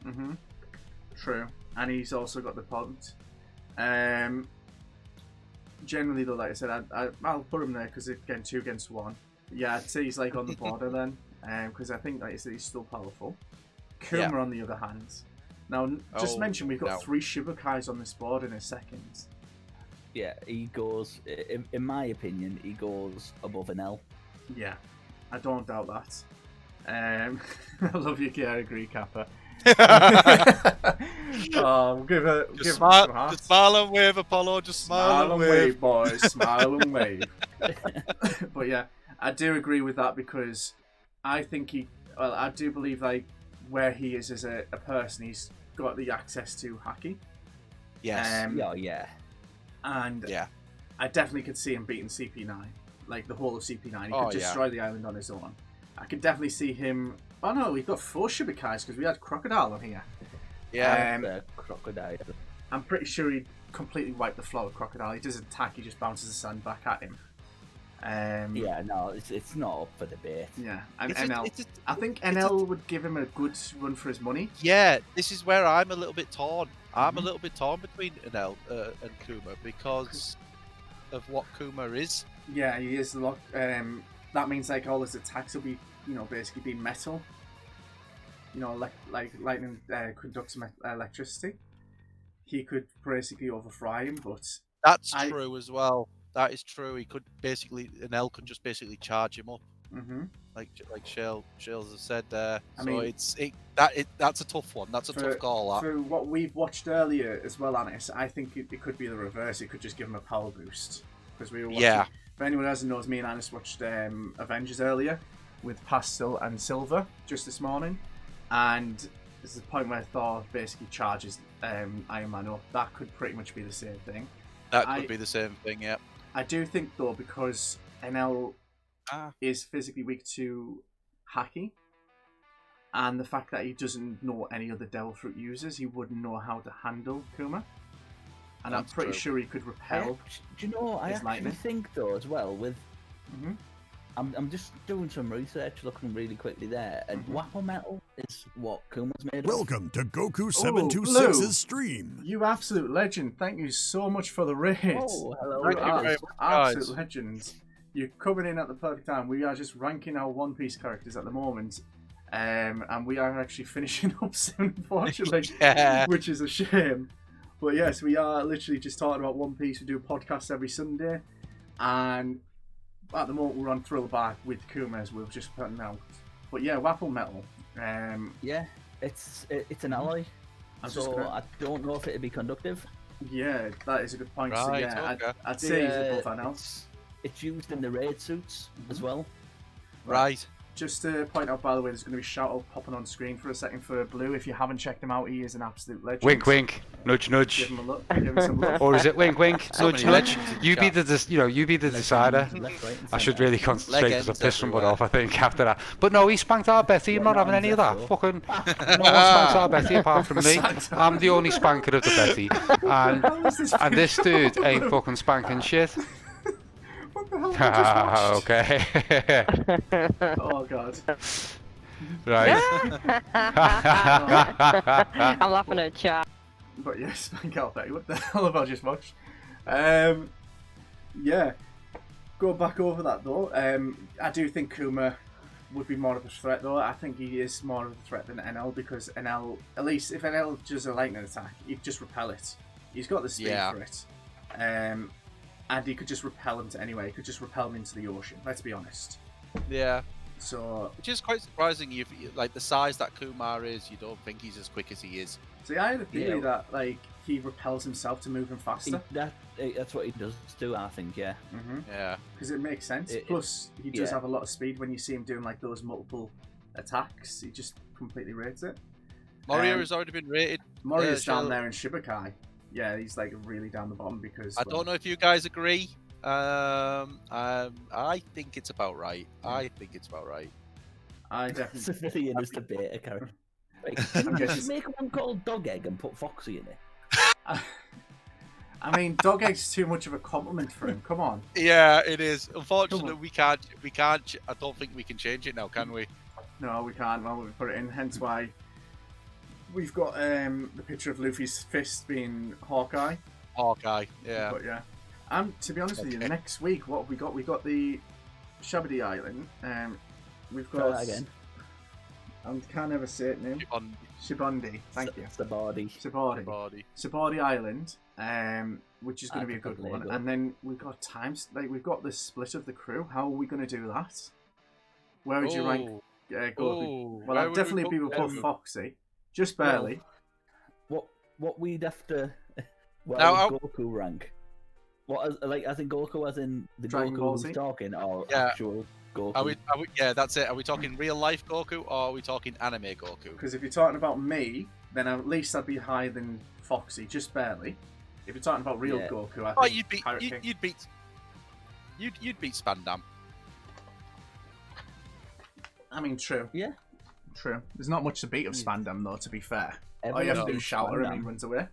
Mm-hmm. True, and he's also got the punt. Generally, though, like I said, I'll put him there because again, 2 against 1. Yeah, I'd say he's like on the border then, because I think, like I said, he's still powerful. Kuma, on the other hand. Now, just mention we've got 3 Shibukais on this board in a second. Yeah, he goes. In my opinion, he goes above an L. Yeah, I don't doubt that. I love you, I agree, Kappa. Give Just him some hearts. just smile and wave, Apollo. Just smile and wave. boys. Smile and wave. But yeah, I do agree with that because I think I do believe like where he is as a person, he's got the access to Haki. Yes. Yeah. And I definitely could see him beating CP9, like the whole of CP9. He could destroy the island on his own. I could definitely see him. Oh no, we've got 4 Shibukais because we had Crocodile on here. Yeah. Crocodile. I'm pretty sure he'd completely wipe the floor with Crocodile. He doesn't attack, he just bounces the sand back at him. Yeah, no, it's not up for debate. Yeah, and It's NL. I think NL would give him a good run for his money. Yeah, this is where I'm a little bit torn. I'm a little bit torn between NL and Kuma because of what Kuma is. Yeah, he is a lot. That means like all his attacks will be, basically be metal. Like lightning conducts electricity. He could basically overfry him, but That's true as well. That is true. He could basically, NL could just basically charge him up, like Shales has said there. That's a tough one. That's a tough call. For what we've watched earlier as well, Anis, I think it could be the reverse. It could just give him a power boost because we were watching. Yeah. If anyone doesn't knows, me and Anis watched Avengers earlier with Pastel and Silver just this morning, and there's a point where Thor basically charges Iron Man up. That could pretty much be the same thing. That could be the same thing. Yeah. I do think though, because NL is physically weak to Haki, and the fact that he doesn't know any other Devil Fruit users, he wouldn't know how to handle Kuma. And I'm pretty sure he could repel. Do you know? I actually think though as well with. I'm just doing some research, looking really quickly there, and Wappo Metal is what Kuma's made of. Welcome to Goku726's stream. You absolute legend. Thank you so much for the raid. Oh, hello. Thank you very much, absolute guys. legends. You're coming in at the perfect time. We are just ranking our One Piece characters at the moment. And we are actually finishing up soon, unfortunately, which is a shame. But yes, we are literally just talking about One Piece. We do podcasts every Sunday. And at the moment, we're on Thrillback with Kuma as we're just putting out. But yeah, Wappo Metal. Yeah, it's an ally. I don't know if it'd be conductive. Yeah, that is a good point. So yeah, I'd say he's above NL. It's used in the raid suits as well. Right. Just to point out, by the way, there's going to be a shout out popping on screen for a second for Blue. If you haven't checked him out, he is an absolute legend. Wink, wink, nudge, nudge. Give him a look. Give him some love. Or is it wink, wink, So nudge, many nudge? legends in You be chat. you be the decider. Left, right, and I should centre. really concentrate because I Legends pissed somebody everywhere. off, I think, after that. But no, he spanked our Betty. I'm not having any of that. though. Fucking no one spanks our Betty apart from me. I'm the only spanker of the Betty, and this dude ain't fucking spanking shit. What the hell have I just watched? Okay. Oh god. Right. I'm laughing at chat. But yeah, spank out Betty. What the hell have I just watched? Yeah. Go back over that though. I do think Kuma would be more of a threat though. I think he is more of a threat than NL because NL, at least if NL does a lightning attack, he'd just repel it. He's got the speed for it. And he could just repel him to anywhere. He could just repel him into the ocean. Let's be honest. Yeah. So, Which is quite surprising. Like the size that Kumar is, you don't think he's as quick as he is. see, I had a theory that like he repels himself to move him faster. That's what he does do, I think. Yeah. Yeah. Because it makes sense. Plus, he does have a lot of speed when you see him doing like those multiple attacks. He just completely rates it. Moria has already been rated. Moria's down Shell- there in Shibukai. Yeah, he's like really down the bottom because I don't know if you guys agree. I think it's about right. I think it's about right. I It's definitely. really in his debate, Karen. Like, I'm can you guessing- just make one called Dog Egg and put Foxy in it? I mean, Dog Egg's too much of a compliment for him. Come on. Yeah, it is. Unfortunately, Come we can't. I don't think we can change it now, can we? No, we can't. Well, we put it in. Hence why we've got the picture of Luffy's fist being Hawkeye. Hawkeye. Yeah. But yeah. To be honest with you, Okay. next week, what have we got? We got the Shabadi Island. We've Try got. that again. I can't ever say it now. On Shibondi. Thank you. It's the body. Sabadi. body. Sabadi Island, which is going to be a good Lego. one. And then we've got times like we've got the split of the crew. How are we going to do that? Where would you rank Goku? Oh, Well, I'd definitely be with both Foxy, just barely. What we'd have to. What Now, would Goku rank? What as in Goku, as in the Dragon Goku Ball who's Z? talking, or Yeah. actual Goku? Are we? Yeah, that's it. Are we talking real life Goku or are we talking anime Goku? Because if you're talking about me, then at least I'd be higher than Foxy, just barely. If you're talking about real Yeah. Goku, I Oh, think you'd beat. Pirate King. You'd beat Spandam. I mean, true. Yeah. True. There's not much to beat of Spandam, though, to be fair. All you Everyone have to do is beats shout at him and Spandam. he runs away.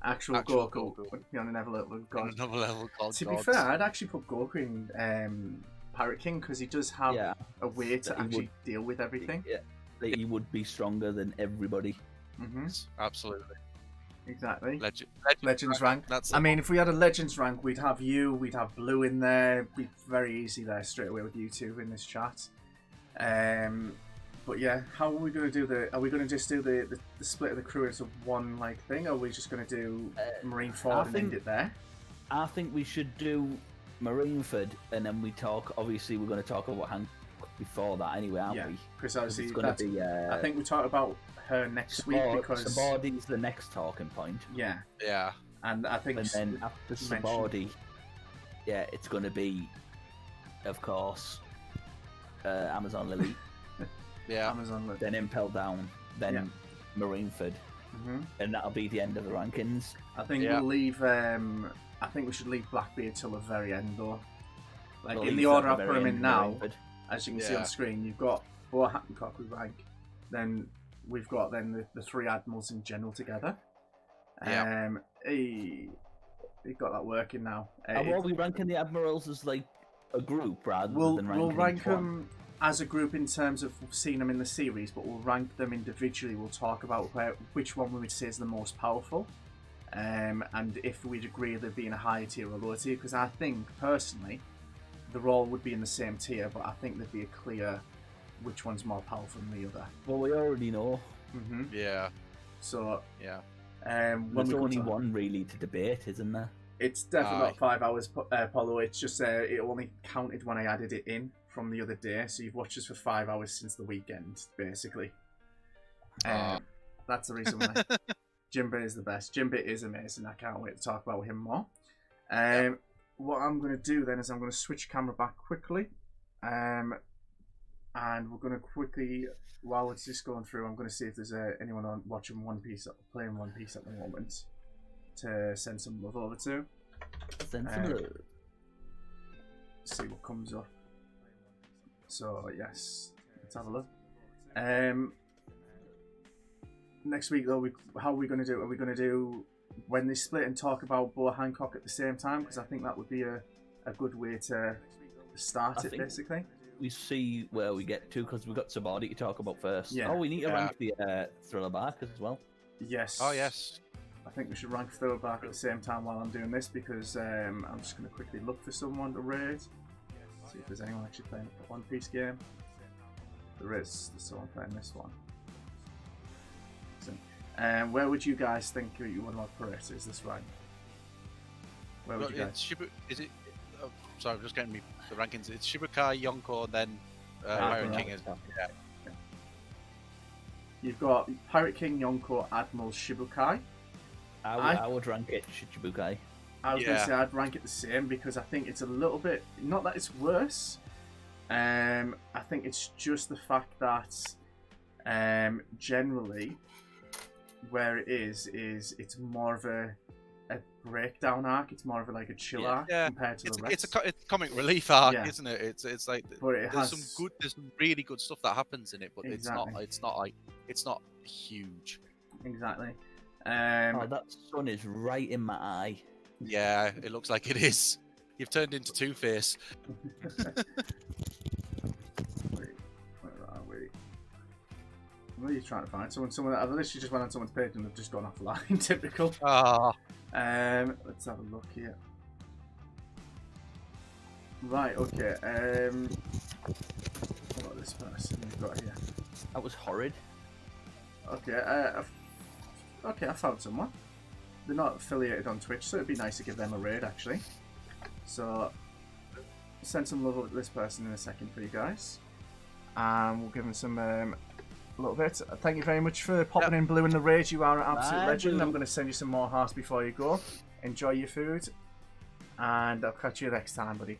Actual Goku would be on another level of God. Another level called To be gods. fair, I'd actually put Goku in Pirate King because he does have Yeah. a way to That he actually would- deal with everything. Yeah, that he would be stronger than everybody. Hmm Absolutely. Exactly. Legends rank. That's. I mean, if we had a Legends rank, we'd have you, we'd have Blue in there. It'd be very easy there straight away with you two in this chat. But yeah, how are we going to do the? Are we going to just do the split of the crew as a one like thing, or are we just going to do Marineford and think- end it there? I think we should do Marineford, and then we talk. Obviously, we're going to talk about Hank before that anyway, aren't Yeah, we? because 'Cause obviously it's going that's. to be. I think we talk about her next week because Sabadi's the next talking point, yeah, Yeah. and I think and then after mentioned- Sabadi, yeah, it's going to be, of course, Amazon Lily, Yeah. Amazon. then Impel Down, then Yeah. Marineford, Hmm and that'll be the end of the rankings. I think Yeah. we'll leave. I think we should leave Blackbeard till the very end, though. Like We'll in leave the order that I at the put very him end in of now, Marineford. as you can see on Yeah. the screen, you've got Boa Hancock with rank, then we've got then the three admirals in general together. Yeah. He got that working now. And are we ranking the admirals as like a group rather We'll than ranking rank each one? them as a group in terms of seeing them in the series, but we'll rank them individually. We'll talk about which one we would say is the most powerful, and if we'd agree there being a higher tier or a lower tier. Because I think personally, the all would be in the same tier, but I think there'd be a clear which one's more powerful than the other. Well, we already know. Hmm Yeah. So Yeah. when There's we come only to- one really to debate, isn't there? It's definitely Aye. not 5 hours, Polo. It's just it only counted when I added it in from the other day. So you've watched us for 5 hours since the weekend, basically. Ah. That's the reason why. Jimbit is the best. Jimbit is amazing. I can't wait to talk about him more. What I'm going to do then is I'm going to switch camera back quickly. And we're going to quickly, while it's just going through, I'm going to see if there's anyone on watching One Piece, playing One Piece at the moment, to send some love over to. Sensible. See what comes up. So yes, let's have a look. Next week though, how are we going to do? Are we going to do when they split and talk about Boa Hancock at the same time? Because I think that would be a good way to start I it, think- basically. We see where we get to because we've got Sabadi to talk about first. Yeah. Oh, we need to Yeah. rank the Thriller Bark as well. Yes. Oh yes. I think we should rank Throwback at the same time while I'm doing this because I'm just going to quickly look for someone to raid. See if there's anyone actually playing a One Piece game. There is. There's someone playing this one. Where would you guys think you would want to put it? Is this right? Where would you guys? Is it? Oh, sorry, I'm just getting me the rankings. It's Shibukai, Yonko, then Pirate Admiral. King. Yeah. You've got Pirate King, Yonko, Admiral, Shibukai. I would rank it Shichibukai. I was going Yeah. to say I'd rank it the same because I think it's a little bit, not that it's worse. I think it's just the fact that generally where it is it's more of a breakdown arc. It's more of like a chill arc compared to the rest. It's a comic relief arc, Yeah. isn't it? It's like But it there's has some really good stuff that happens in it, but Exactly. it's not huge. Exactly. Oh, that sun is right in my eye. Yeah, it looks like it is. You've turned into Two-Face. Wait, where are we? What are you trying to find? Someone that I've literally just went on someone's page and they've just gone offline. Typical. Ah, Let's have a look here. Right, okay. What about this person we've got here? That was horrid. Okay, I found someone. They're not affiliated on Twitch, so it'd be nice to give them a raid, actually. So, send some love over to this person in a second for you guys. And we'll give them some a little bit. Thank you very much for popping in, Blue, in the raid. You are an absolute Bye, legend. Blue. I'm going to send you some more hearts before you go. Enjoy your food. And I'll catch you next time, buddy.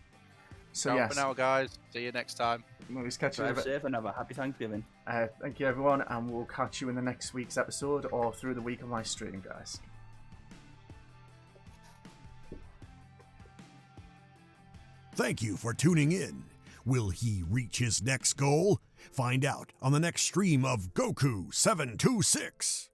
So, ciao yes. for now, guys. See you next time. We'll just catch you Drive in a bit. safe and have a happy Thanksgiving. Thank you, everyone, and we'll catch you in the next week's episode or through the week of my stream, guys. Thank you for tuning in. Will he reach his next goal? Find out on the next stream of Goku 726.